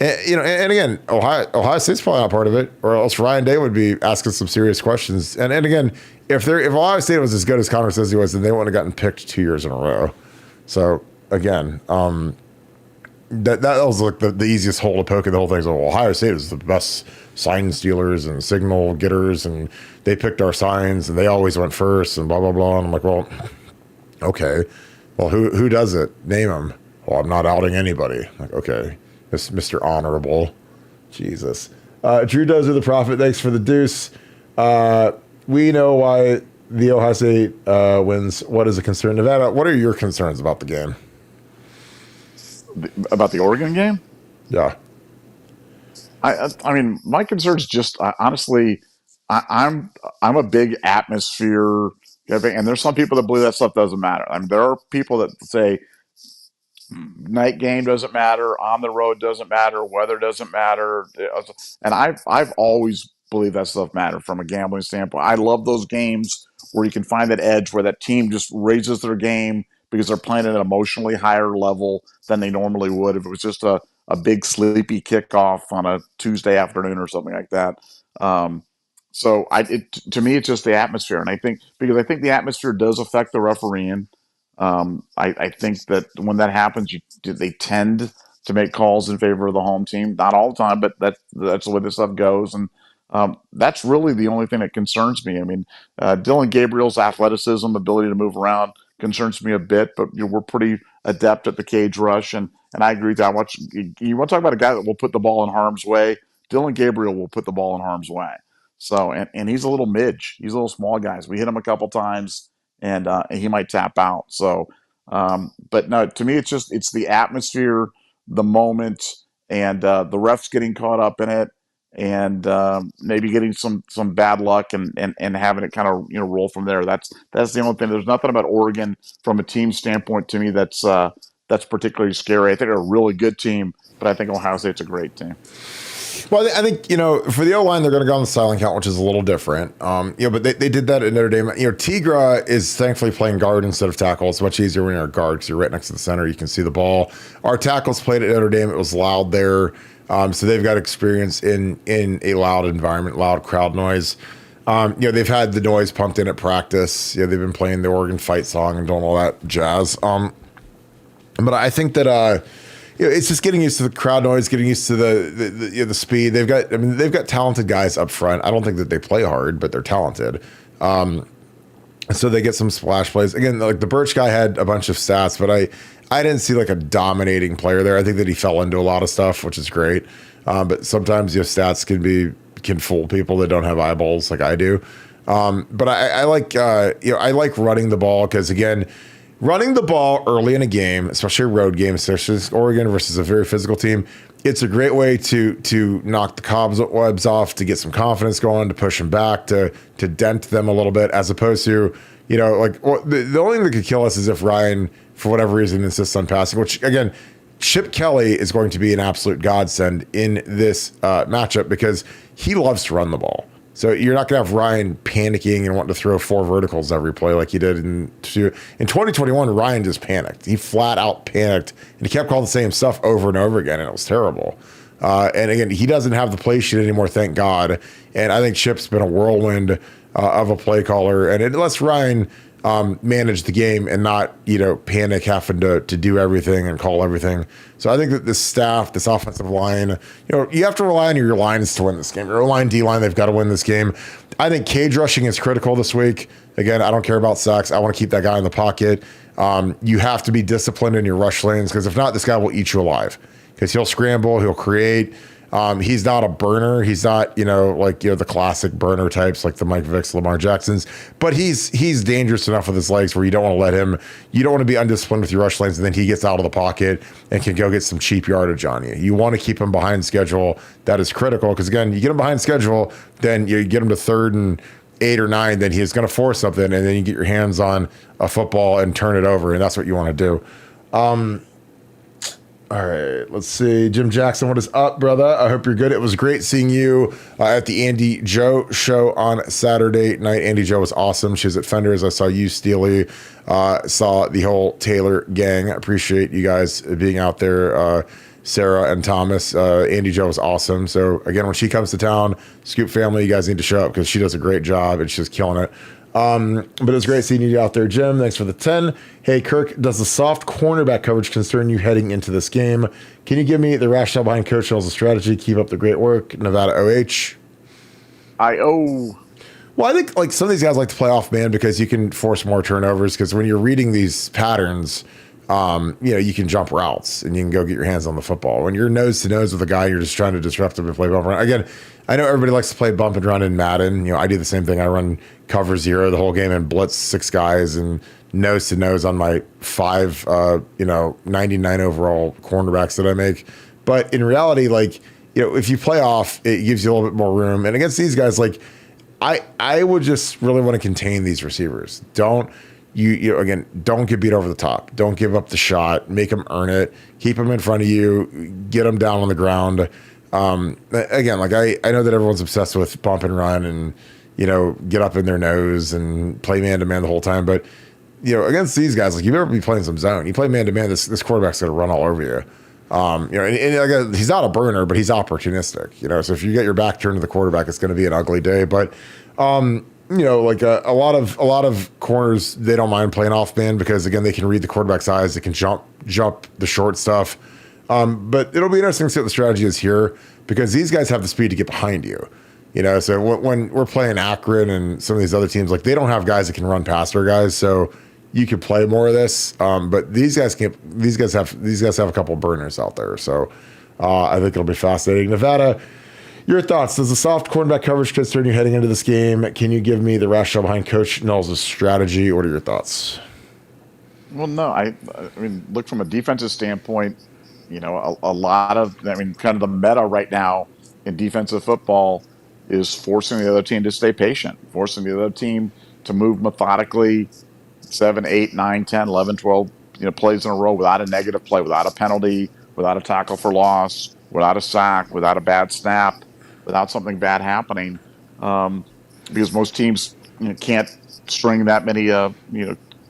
and again, Ohio State's probably not part of it, or else Ryan Day would be asking some serious questions. And again, if Ohio State was as good as Conor says he was, then they wouldn't have gotten picked 2 years in a row. So again, that was like the easiest hole to poke in the whole thing. So Ohio State is the best sign stealers and signal getters, and they picked our signs, and they always went first, and blah blah blah. And I'm like, well, okay, well, who does it? Name them. Well, I'm not outing anybody. I'm like, okay, Mr. Honorable, Jesus. Drew Dozer the Prophet, thanks for the deuce. We know why the Ohio State wins. What is a concern? Nevada, what are your concerns about the game? About the Oregon game? Yeah. I mean, my concern is just honestly, I'm a big atmosphere, and there's some people that believe that stuff doesn't matter. I mean, there are people that say Night game doesn't matter. On the road doesn't matter. Weather doesn't matter. And I've always believed that stuff mattered from a gambling standpoint. I love those games where you can find that edge where that team just raises their game because they're playing at an emotionally higher level than they normally would if it was just a big sleepy kickoff on a Tuesday afternoon or something like that. Um, to me, it's just the atmosphere, and I think because I think the atmosphere does affect the refereeing. I think that when that happens, they tend to make calls in favor of the home team. Not all the time, but that's the way this stuff goes. And that's really the only thing that concerns me. I mean, Dylan Gabriel's athleticism, ability to move around concerns me a bit, but we're pretty adept at the cage rush. And I agree with that. You want to talk about a guy that will put the ball in harm's way? Dylan Gabriel will put the ball in harm's way. So, and he's a little midge. He's a little small guy. So we hit him a couple times and he might tap out. So, but no, to me, it's the atmosphere, the moment, and the refs getting caught up in it, and maybe getting some bad luck and having it kind of roll from there. That's the only thing. There's nothing about Oregon from a team standpoint to me that's particularly scary. I think they're a really good team, but I think Ohio State's a great team. Well, I think, for the O-line, they're going to go on the sideline count, which is a little different. But they did that at Notre Dame. Tigra is thankfully playing guard instead of tackle. It's much easier when you're a guard because you're right next to the center. You can see the ball. Our tackles played at Notre Dame. It was loud there. So they've got experience in a loud environment, loud crowd noise. They've had the noise pumped in at practice. They've been playing the Oregon fight song and doing all that jazz. But I think that... it's just getting used to the crowd noise, getting used to the speed. They've got talented guys up front. I don't think that they play hard, but they're talented. So they get some splash plays. Again, like the Birch guy had a bunch of stats, but I didn't see like a dominating player there. I think that he fell into a lot of stuff, which is great. But sometimes stats can fool people that don't have eyeballs like I do. But I like running the ball because again. Running the ball early in a game, especially a road game, especially Oregon versus a very physical team, it's a great way to knock the cobwebs off, to get some confidence going, to push them back, to dent them a little bit, as opposed to, the only thing that could kill us is if Ryan, for whatever reason, insists on passing, which, again, Chip Kelly is going to be an absolute godsend in this matchup because he loves to run the ball. So you're not going to have Ryan panicking and wanting to throw 4 verticals every play like he did in 2021. Ryan just panicked. He flat out panicked, and he kept calling the same stuff over and over again, and it was terrible. And again, he doesn't have the play sheet anymore, thank God. And I think Chip's been a whirlwind of a play caller, and it lets Ryan manage the game and not panic having to do everything and call everything. So I think that this staff, this offensive line, you have to rely on your lines to win this game. Your O-line, D-line, they've got to win this game. I think cage rushing is critical this week. Again, I don't care about sacks. I want to keep that guy in the pocket. You have to be disciplined in your rush lanes because if not, this guy will eat you alive because he'll scramble, he'll create. He's not a burner. He's not, the classic burner types like the Mike Vicks, Lamar Jacksons. But he's dangerous enough with his legs where you don't want to let him. You don't want to be undisciplined with your rush lanes, and then he gets out of the pocket and can go get some cheap yardage on you. You want to keep him behind schedule. That is critical because again, you get him behind schedule, then you get him to 3rd and 8 or 9, then he's going to force something, and then you get your hands on a football and turn it over, and that's what you want to do. All right, let's see. Jim Jackson, what is up, brother? I hope you're good. It was great seeing you at the Andy Joe show on Saturday night. Andy Joe was awesome. She was at Fenders. I saw you, Steely. Saw the whole Taylor gang. I appreciate you guys being out there, Sarah and Thomas. Andy Joe was awesome. So, again, when she comes to town, Scoop family, you guys need to show up because she does a great job and she's killing it. But it was great seeing you out there, Jim. Thanks for the 10. Hey, Kirk, does the soft cornerback coverage concern you heading into this game? Can you give me the rationale behind Coach Hill's strategy? Keep up the great work. Nevada OH. Well, I think some of these guys like to play off man because you can force more turnovers because when you're reading these patterns, you can jump routes and you can go get your hands on the football. When you're nose to nose with a guy, you're just trying to disrupt him and play bump and run. Again, I know everybody likes to play bump and run in Madden. I do the same thing. I run cover 0 the whole game and blitz 6 guys and nose to nose on my 5, 99 overall cornerbacks that I make. But in reality, if you play off, it gives you a little bit more room. And against these guys, I would just really want to contain these receivers. Don't you again, don't get beat over the top. Don't give up the shot. Make them earn it. Keep them in front of you. Get them down on the ground. Again, like I know that everyone's obsessed with bump and run and, get up in their nose and play man-to-man the whole time. But, against these guys, like you better be playing some zone. You play man-to-man, this quarterback's going to run all over you. And he's not a burner, but he's opportunistic, So if you get your back turned to the quarterback, it's going to be an ugly day. But, like a lot of corners, they don't mind playing off man because again, they can read the quarterback's eyes. They can jump the short stuff. But it'll be interesting to see what the strategy is here because these guys have the speed to get behind you. So when we're playing Akron and some of these other teams, like they don't have guys that can run past our guys. So you could play more of this. But these guys have a couple of burners out there. So I think it'll be fascinating. Nevada, your thoughts? Does the soft cornerback coverage concern you heading into this game? Can you give me the rationale behind Coach Knowles' strategy? What are your thoughts? Well, no, I mean, look from a defensive standpoint, a lot of, kind of the meta right now in defensive football is forcing the other team to stay patient, forcing the other team to move methodically 7, 8, 9, 10, 11, 12, plays in a row without a negative play, without a penalty, without a tackle for loss, without a sack, without a bad snap, without something bad happening, because most teams can't string that many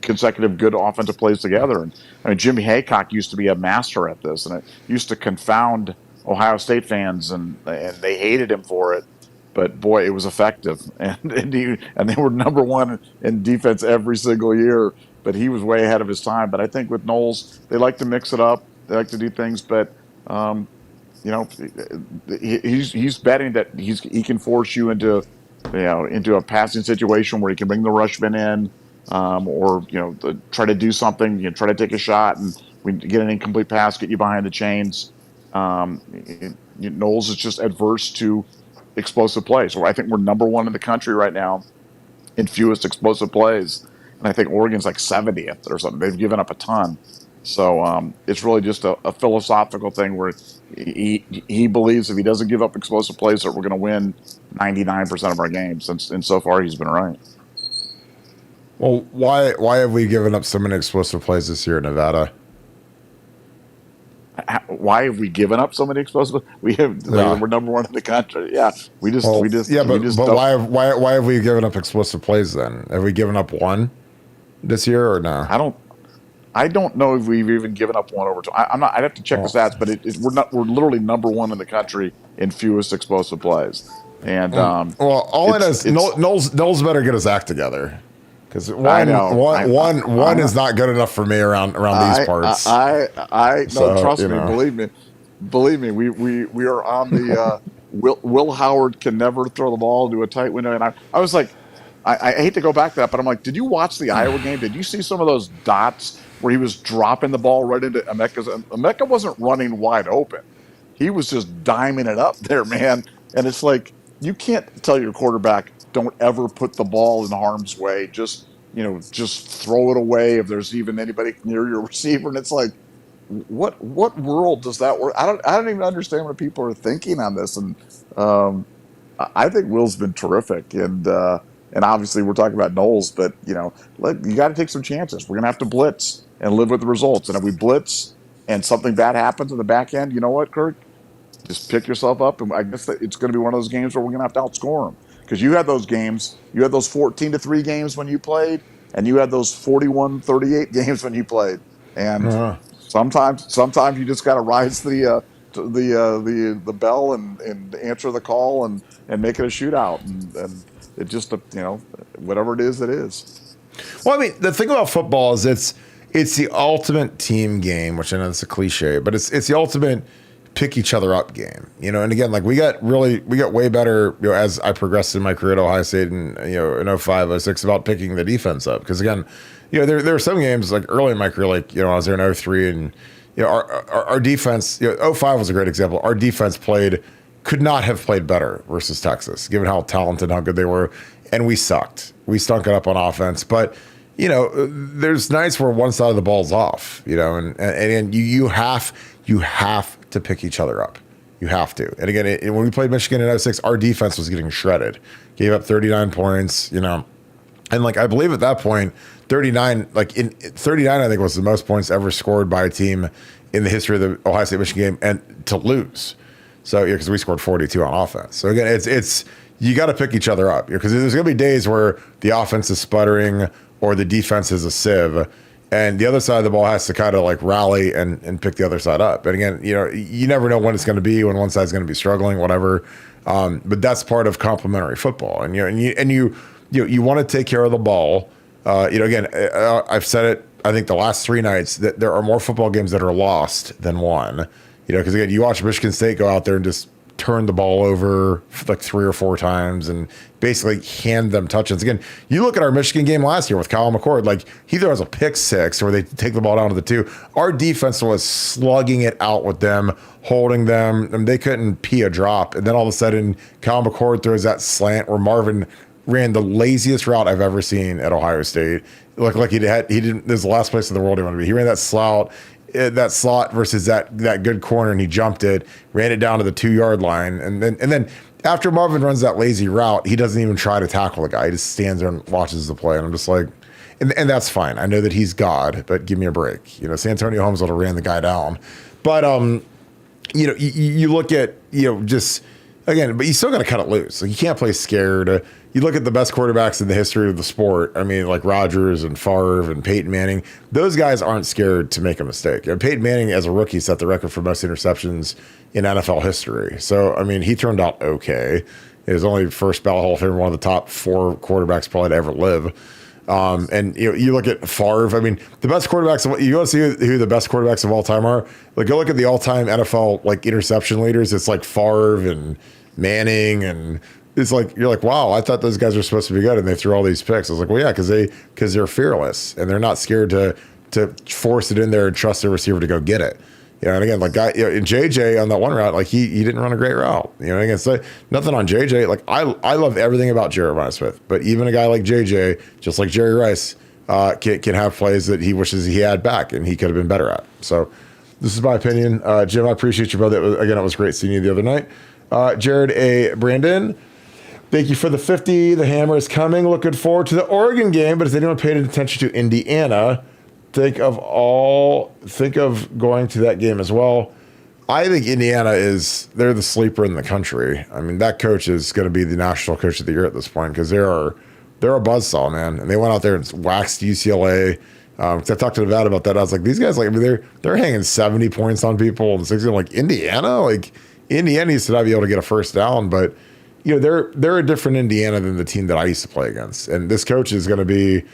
consecutive good offensive plays together. And I mean, Jimmy Haycock used to be a master at this, and it used to confound Ohio State fans, and they hated him for it. But boy, it was effective, and they were number one in defense every single year. But he was way ahead of his time. But I think with Knowles, they like to mix it up. They like to do things, but he's betting that he can force you into a passing situation where he can bring the rushman in, or try to do something, try to take a shot, and we get an incomplete pass, get you behind the chains. Knowles is just adverse to explosive plays. So I think we're number one in the country right now in fewest explosive plays, and I think Oregon's like 70th or something. They've given up a ton. So it's really just a philosophical thing where he believes if he doesn't give up explosive plays that we're going to win 99% of our games, and so far he's been right. Well, why have we given up so many explosive plays this year in Nevada? Why have we given up so many explosive? We're number one in the country. Yeah, we just why have we given up explosive plays then? Have we given up one this year or no? I don't know if we've even given up one over two. I'd have to check the stats, but we're literally number one in the country in fewest explosive plays. And all it is, Knowles better get his act together. Because one is not good enough for me around these parts. Trust me, believe me, we are on the Will Howard can never throw the ball into a tight window, and I was like, I hate to go back to that, but I'm like, did you watch the Iowa game? Did you see some of those dots where he was dropping the ball right into Emeka's? Emeka wasn't running wide open; he was just diming it up there, man. And it's like you can't tell your quarterback, don't ever put the ball in harm's way. Just throw it away if there's even anybody near your receiver. And it's like, what world does that work? I don't even understand what people are thinking on this. And I think Will's been terrific. And obviously we're talking about Knowles, but you got to take some chances. We're gonna have to blitz and live with the results. And if we blitz and something bad happens in the back end, you know what, Kirk? Just pick yourself up, and I guess that it's going to be one of those games where we're going to have to outscore them. Because you had those games, you had those 14-3 games when you played, and you had those 41-38 games when you played. And sometimes you just got to rise the bell and answer the call and make it a shootout. And it just whatever it is, it is. Well, I mean, the thing about football is it's the ultimate team game, which I know it's a cliche, but it's the ultimate pick each other up game, and again, like we got way better, as I progressed in my career at Ohio State in 05, 06 about picking the defense up. Because again, there were some games like early in my career, like, I was there in 03 and, our defense, 05 was a great example. Our defense could not have played better versus Texas, given how talented, how good they were. And we sucked. We stunk it up on offense, but there's nights where one side of the ball's off, and you have to pick each other up. You have to. And again, when we played Michigan in 06, our defense was getting shredded. Gave up 39 points, And like, I believe at that point, 39, like in 39, I think was the most points ever scored by a team in the history of the Ohio State Michigan game, and to lose. So, because we scored 42 on offense. So again, it's you got to pick each other up, because there's going to be days where the offense is sputtering or the defense is a sieve, and the other side of the ball has to kind of like rally and pick the other side up. And again, you never know when it's going to be, when one side's going to be struggling, whatever. But that's part of complementary football, and you want to take care of the ball. Again, I've said it, I think the last 3 nights, that there are more football games that are lost than won. Because again, you watch Michigan State go out there and just turn the ball over like 3 or 4 times and basically hand them touchdowns. Again, you look at our Michigan game last year with Kyle McCord, like he throws a pick 6 where they take the ball down to the 2. Our defense was slugging it out with them, holding them, and they couldn't pee a drop. And then all of a sudden, Kyle McCord throws that slant where Marvin ran the laziest route I've ever seen at Ohio State. It looked like he didn't. This is the last place in the world he wanted to be. He ran that slot versus that good corner, and he jumped it, ran it down to the 2-yard line, and then after Marvin runs that lazy route, he doesn't even try to tackle the guy. He just stands there and watches the play, and I'm just like, and that's fine. I know that he's God, but give me a break. Santonio Holmes would have ran the guy down, but you look at just. Again, but you still got to cut it loose. Like, you can't play scared. You look at the best quarterbacks in the history of the sport. I mean, like Rodgers and Favre and Peyton Manning. Those guys aren't scared to make a mistake. And Peyton Manning, as a rookie, set the record for most interceptions in NFL history. So, I mean, he turned out okay. He was only first ballot Hall of Fame, one of the top 4 quarterbacks probably to ever live. And you look at Favre. I mean, the best quarterbacks. You want to see who the best quarterbacks of all time are? Like, go look at the all-time NFL like interception leaders. It's like Favre and Manning, and it's like you're like, wow, I thought those guys were supposed to be good, and they threw all these picks. I was like, well, yeah, because they're fearless and they're not scared to force it in there and trust their receiver to go get it. And again, like in JJ on that one route, like he didn't run a great route. Again, so nothing on JJ. Like I love everything about Jeremiah Smith, but even a guy like JJ, just like Jerry Rice, can have plays that he wishes he had back and he could have been better at. So this is my opinion. Jim, I appreciate you, brother. Again, it was great seeing you the other night. Jared A. Brandon, thank you for the 50. The hammer is coming. Looking forward to the Oregon game, but has anyone paid attention to Indiana? Think of going to that game as well. I think Indiana they're the sleeper in the country. I mean, that coach is going to be the national coach of the year at this point, because they're a buzzsaw, man. And they went out there and waxed UCLA. I talked to Nevada about that. I was like, these guys, like, I mean, they're hanging 70 points on people and 60. I'm like, Indiana, like Indiana used to not be able to get a first down, but they're a different Indiana than the team that I used to play against. And this coach is going to be.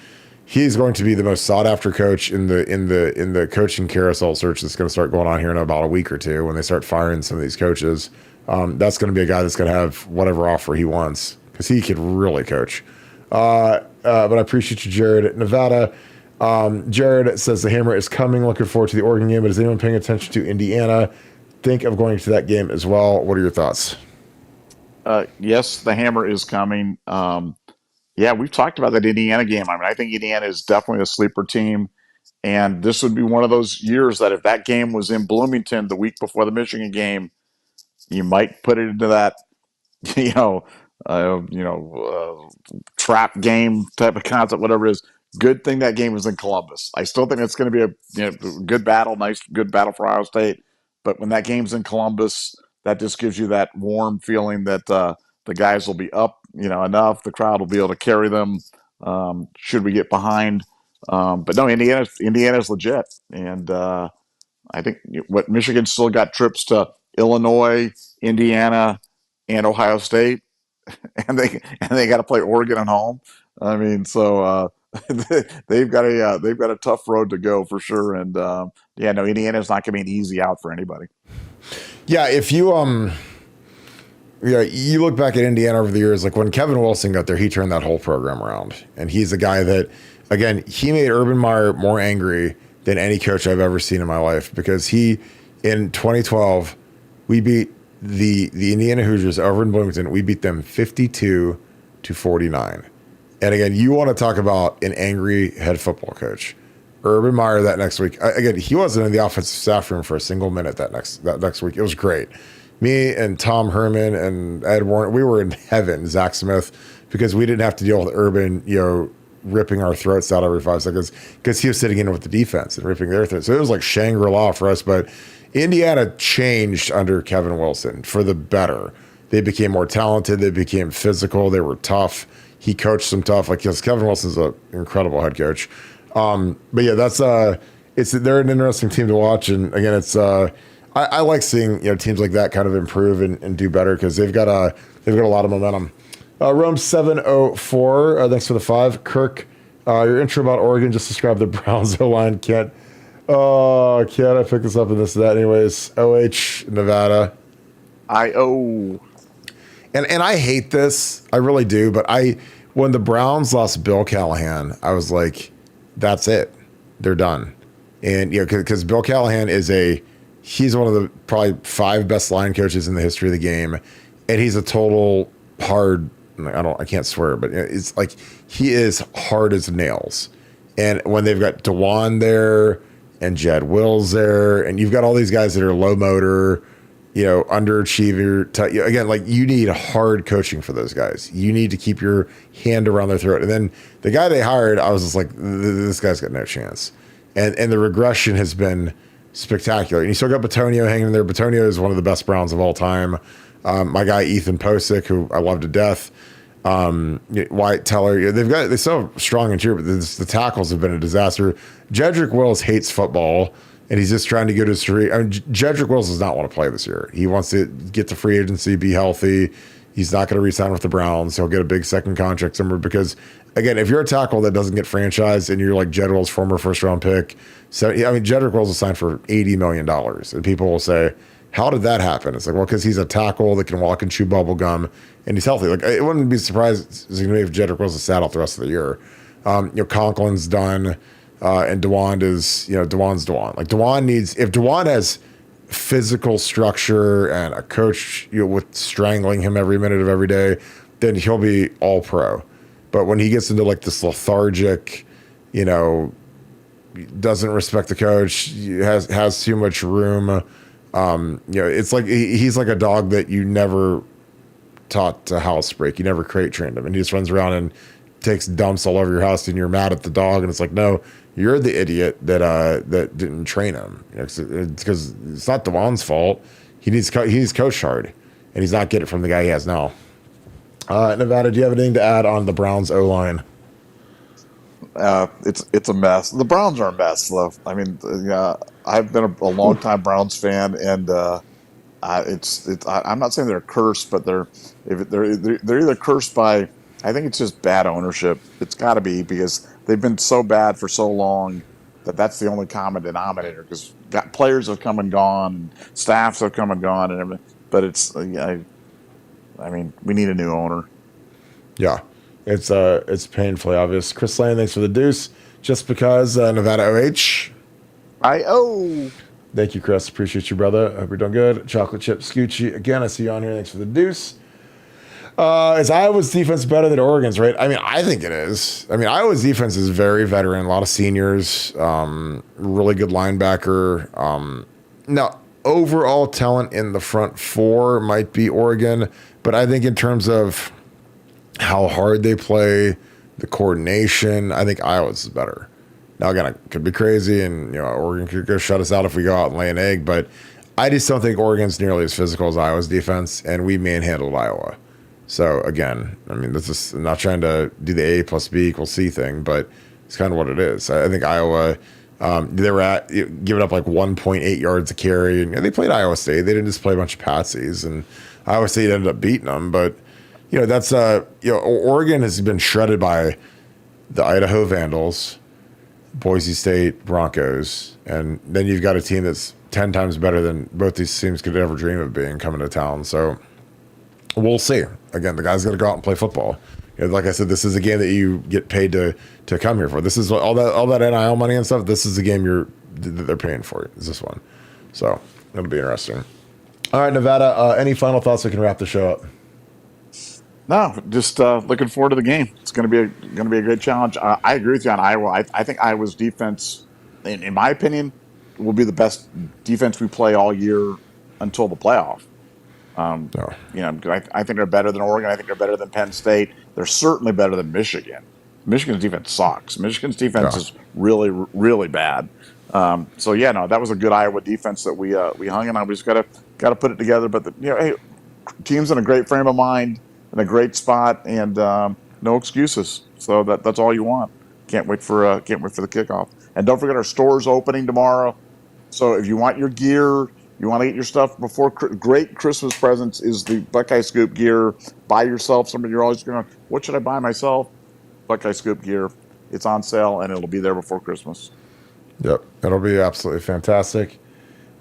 He's going to be the most sought after coach in the coaching carousel search that's going to start going on here in about a week or two when they start firing some of these coaches. That's going to be a guy that's going to have whatever offer he wants, because he could really coach. But I appreciate you, Jared. Nevada, Jared says the hammer is coming. Looking forward to the Oregon game, but is anyone paying attention to Indiana? Think of going to that game as well. What are your thoughts? Yes, the hammer is coming. Yeah, we've talked about that Indiana game. I mean, I think Indiana is definitely a sleeper team. And this would be one of those years that if that game was in Bloomington the week before the Michigan game, you might put it into that, trap game type of concept, whatever it is. Good thing that game was in Columbus. I still think it's going to be a good battle, good battle for Ohio State. But when that game's in Columbus, that just gives you that warm feeling that the guys will be up, enough. The crowd will be able to carry them. Should we get behind? But no, Indiana's legit, and I think what Michigan still got trips to Illinois, Indiana, and Ohio State, and they got to play Oregon at home. I mean, so they've got a tough road to go for sure. And Indiana's not going to be an easy out for anybody. Yeah, if you you look back at Indiana over the years, like when Kevin Wilson got there, he turned that whole program around. And he's a guy that, again, he made Urban Meyer more angry than any coach I've ever seen in my life, because in 2012, we beat the Indiana Hoosiers over in Bloomington. We beat them 52-49. And again, you want to talk about an angry head football coach. Urban Meyer that next week, again, he wasn't in the offensive staff room for a single minute that next week. It was great. Me and Tom Herman and Ed Warren, we were in heaven, Zach Smith, because we didn't have to deal with Urban, ripping our throats out every 5 seconds because he was sitting in with the defense and ripping their throats. So it was like Shangri-La for us. But Indiana changed under Kevin Wilson for the better. They became more talented. They became physical. They were tough. He coached them tough. Like, because Kevin Wilson's an incredible head coach. But yeah, they're an interesting team to watch. And again, I like seeing teams like that kind of improve and do better because they've got a lot of momentum. Rome 704, thanks for the 5. Kirk, your intro about Oregon just described the Browns O-line. Can't I pick this up in this that anyways? OH Nevada. IO. And I hate this. I really do. But when the Browns lost Bill Callahan, I was like, that's it. They're done. And because Bill Callahan he's one of the probably 5 best line coaches in the history of the game, and he's a total hard. I can't swear, but it's like he is hard as nails. And when they've got DeJuan there and Jed Wills there, and you've got all these guys that are low motor, underachiever. Again, like you need hard coaching for those guys. You need to keep your hand around their throat. And then the guy they hired, I was just like, this guy's got no chance. And the regression has been spectacular. And you still got Bitonio hanging in there. Bitonio is one of the best Browns of all time. My guy Ethan Posick, who I love to death. Wyatt Teller. They still have strong interior, but the tackles have been a disaster. Jedrick Wills hates football, and he's just trying to get his free. Jedrick Wills does not want to play this year. He wants to get to free agency, be healthy. He's not going to re-sign with the Browns. He'll get a big second contract somewhere because, again, if you're a tackle that doesn't get franchised and you're like Jed Wills' former first-round pick, Jedrick Wills will sign for $80 million, and people will say, how did that happen? It's like, well, because he's a tackle that can walk and chew bubble gum, and he's healthy. Like, it wouldn't be surprised if Jedrick Wills is sat out the rest of the year. Conklin's done, and DeJuan is, DeJuan's DeJuan. Like, if DeJuan has physical structure and a coach, with strangling him every minute of every day, then he'll be all pro. But when he gets into like this lethargic, doesn't respect the coach, has too much room. It's like he's like a dog that you never taught to housebreak. You never crate trained him, and he just runs around and takes dumps all over your house, and you're mad at the dog. And it's like, no, you're the idiot that didn't train him. It's because it's not DeJuan's fault. He's coached hard, and he's not getting it from the guy he has now. Nevada, do you have anything to add on the Browns O-line? It's a mess. The Browns are a mess, though. I mean, I've been a long time Browns fan, and I'm not saying they're cursed, but they're either cursed by, I think it's just bad ownership. It's got to be because they've been so bad for so long that's the only common denominator. Because players have come and gone, staffs have come and gone, and everything. But we need a new owner. Yeah. It's painfully obvious. Chris Lane, thanks for the deuce. Just because Nevada OH. IO. Thank you, Chris. Appreciate you, brother. Hope you're doing good. Chocolate Chip Scoochie. Again, I see you on here. Thanks for the deuce. Is Iowa's defense better than Oregon's, right? I think it is. Iowa's defense is very veteran. A lot of seniors. Really good linebacker. Now, overall talent in the front 4 might be Oregon. But I think in terms of how hard they play, the coordination, I think Iowa's is better. Now, again, it could be crazy, and Oregon could go shut us out if we go out and lay an egg, but I just don't think Oregon's nearly as physical as Iowa's defense, and we manhandled Iowa. So, again, this is I'm not trying to do the A plus B equals C thing, but it's kind of what it is. I think Iowa, they were giving up like 1.8 yards a carry, and they played Iowa State. They didn't just play a bunch of patsies, and Iowa State ended up beating them, but that's Oregon has been shredded by the Idaho Vandals, Boise State Broncos, and then you've got a team that's 10 times better than both these teams could ever dream of being coming to town. So we'll see. Again, the guys got to go out and play football. Like I said, this is a game that you get paid to come here for. This is all that NIL money and stuff. This is the game that they're paying for. Is this one? So it'll be interesting. All right, Nevada. Any final thoughts? We can wrap the show up. No, just looking forward to the game. It's going to be a great challenge. I agree with you on Iowa. I think Iowa's defense, in my opinion, will be the best defense we play all year until the playoff. I think they're better than Oregon. I think they're better than Penn State. They're certainly better than Michigan. Michigan's defense sucks. Michigan's defense is really, really bad. So yeah, no, that was a good Iowa defense that we hung in on. We just got to put it together. But hey, team's in a great frame of mind, in a great spot, and no excuses. So that's all you want. Can't wait for the kickoff. And don't forget our store's opening tomorrow. So if you want your gear, you want to get your stuff before great Christmas presents is the Buckeye Scoop gear. Buy yourself something. You're always going, what should I buy myself? Buckeye Scoop gear. It's on sale and it'll be there before Christmas. Yep, it'll be absolutely fantastic.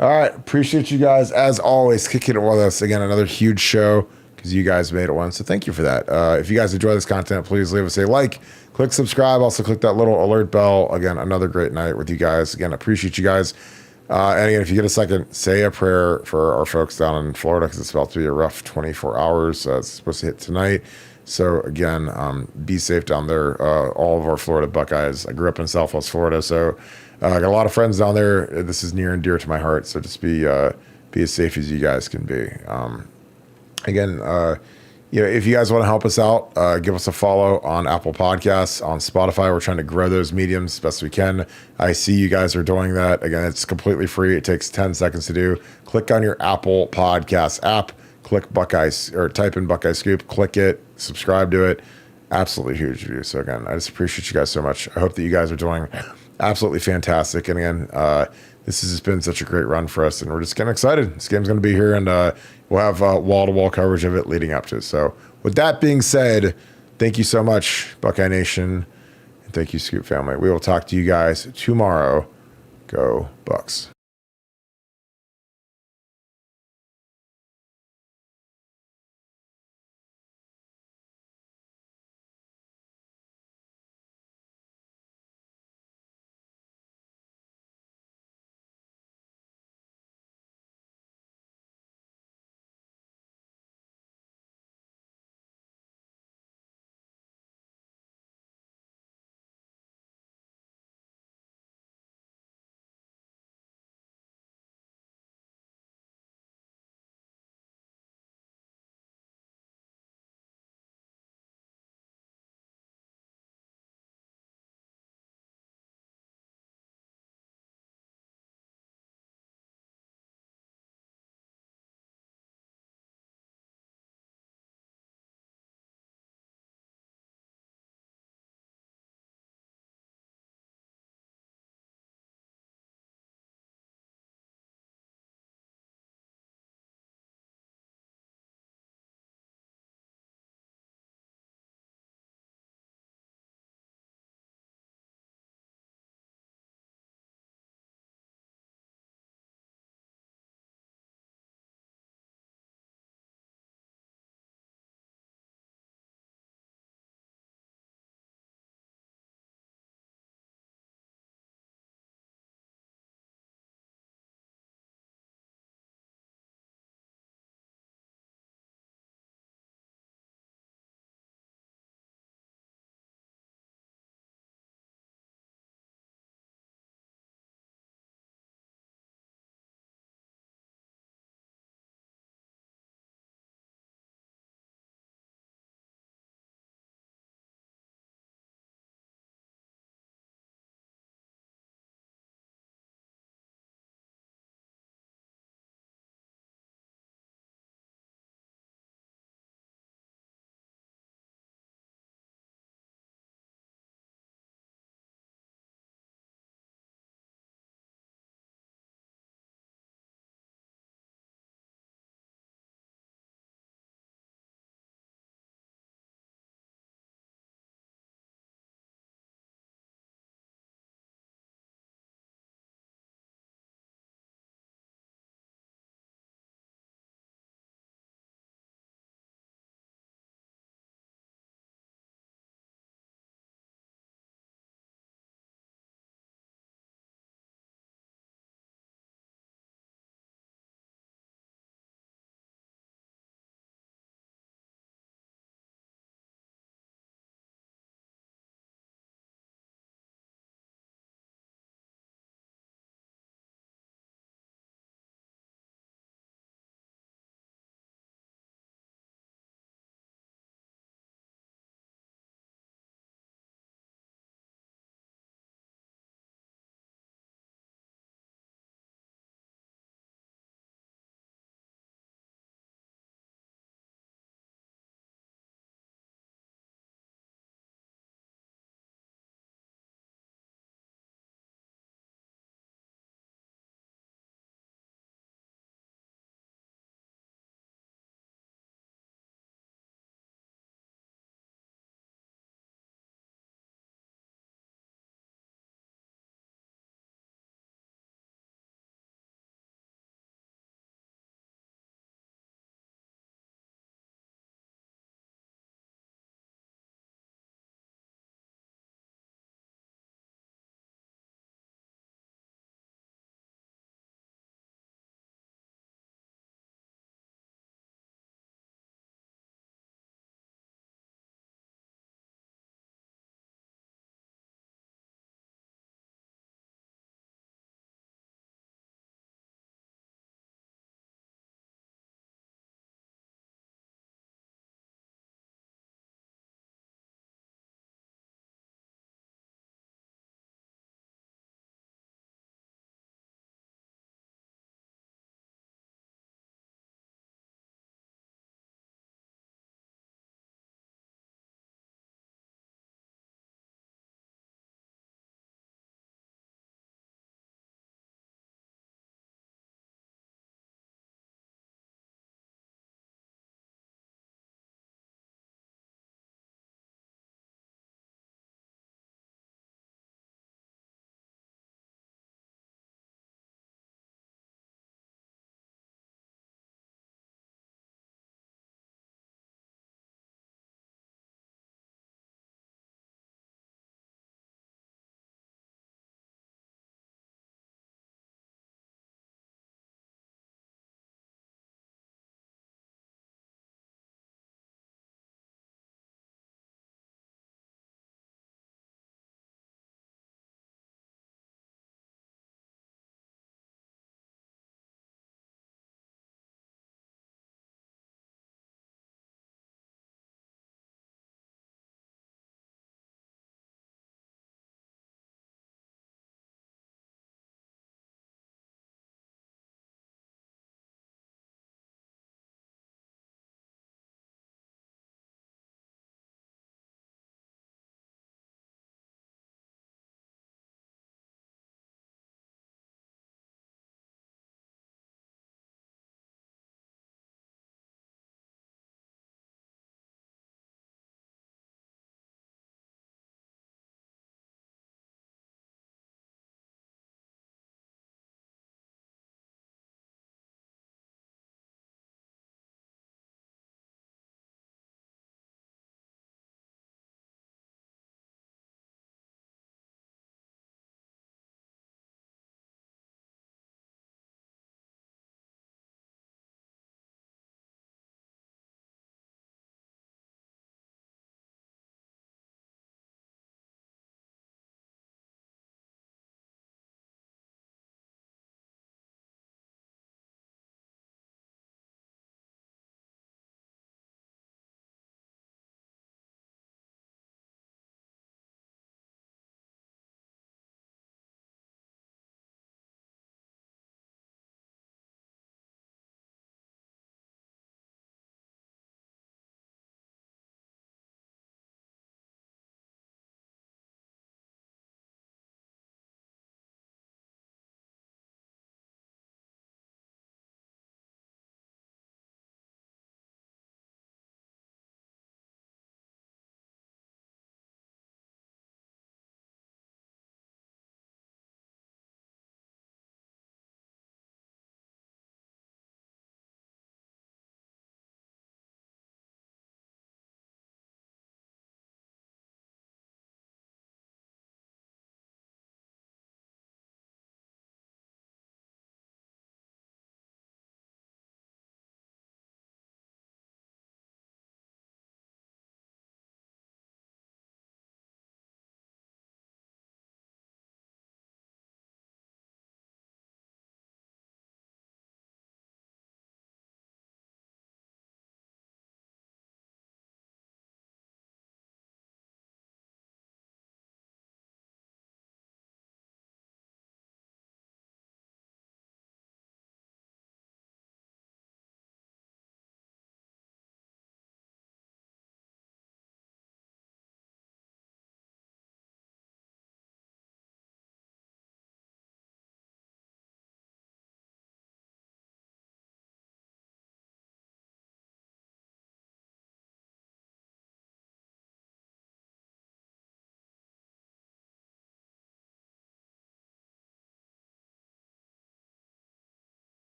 All right, appreciate you guys as always kicking it with us again. Another huge show because you guys made it one. So thank you for that. If you guys enjoy this content, please leave us a like, click subscribe. Also click that little alert bell. Again, another great night with you guys. Again, appreciate you guys. And again, if you get a second, say a prayer for our folks down in Florida because it's about to be a rough 24 hours. It's supposed to hit tonight. So again, be safe down there. All of our Florida Buckeyes. I grew up in Southwest Florida, so I got a lot of friends down there. This is near and dear to my heart. So just be as safe as you guys can be. Again, if you guys want to help us out, give us a follow on Apple Podcasts, on Spotify. We're trying to grow those mediums as best we can. I see you guys are doing that. Again, it's completely free. It takes 10 seconds to do. Click on your Apple Podcasts app. Click Buckeyes or type in Buckeye Scoop, click it, subscribe to it. Absolutely huge of you. So again, I just appreciate you guys so much. I hope that you guys are doing absolutely fantastic. And again, this has been such a great run for us, and we're just getting excited. This game's going to be here, and we'll have wall-to-wall coverage of it leading up to it. So with that being said, thank you so much, Buckeye Nation, and thank you, Scoop family. We will talk to you guys tomorrow. Go Bucks.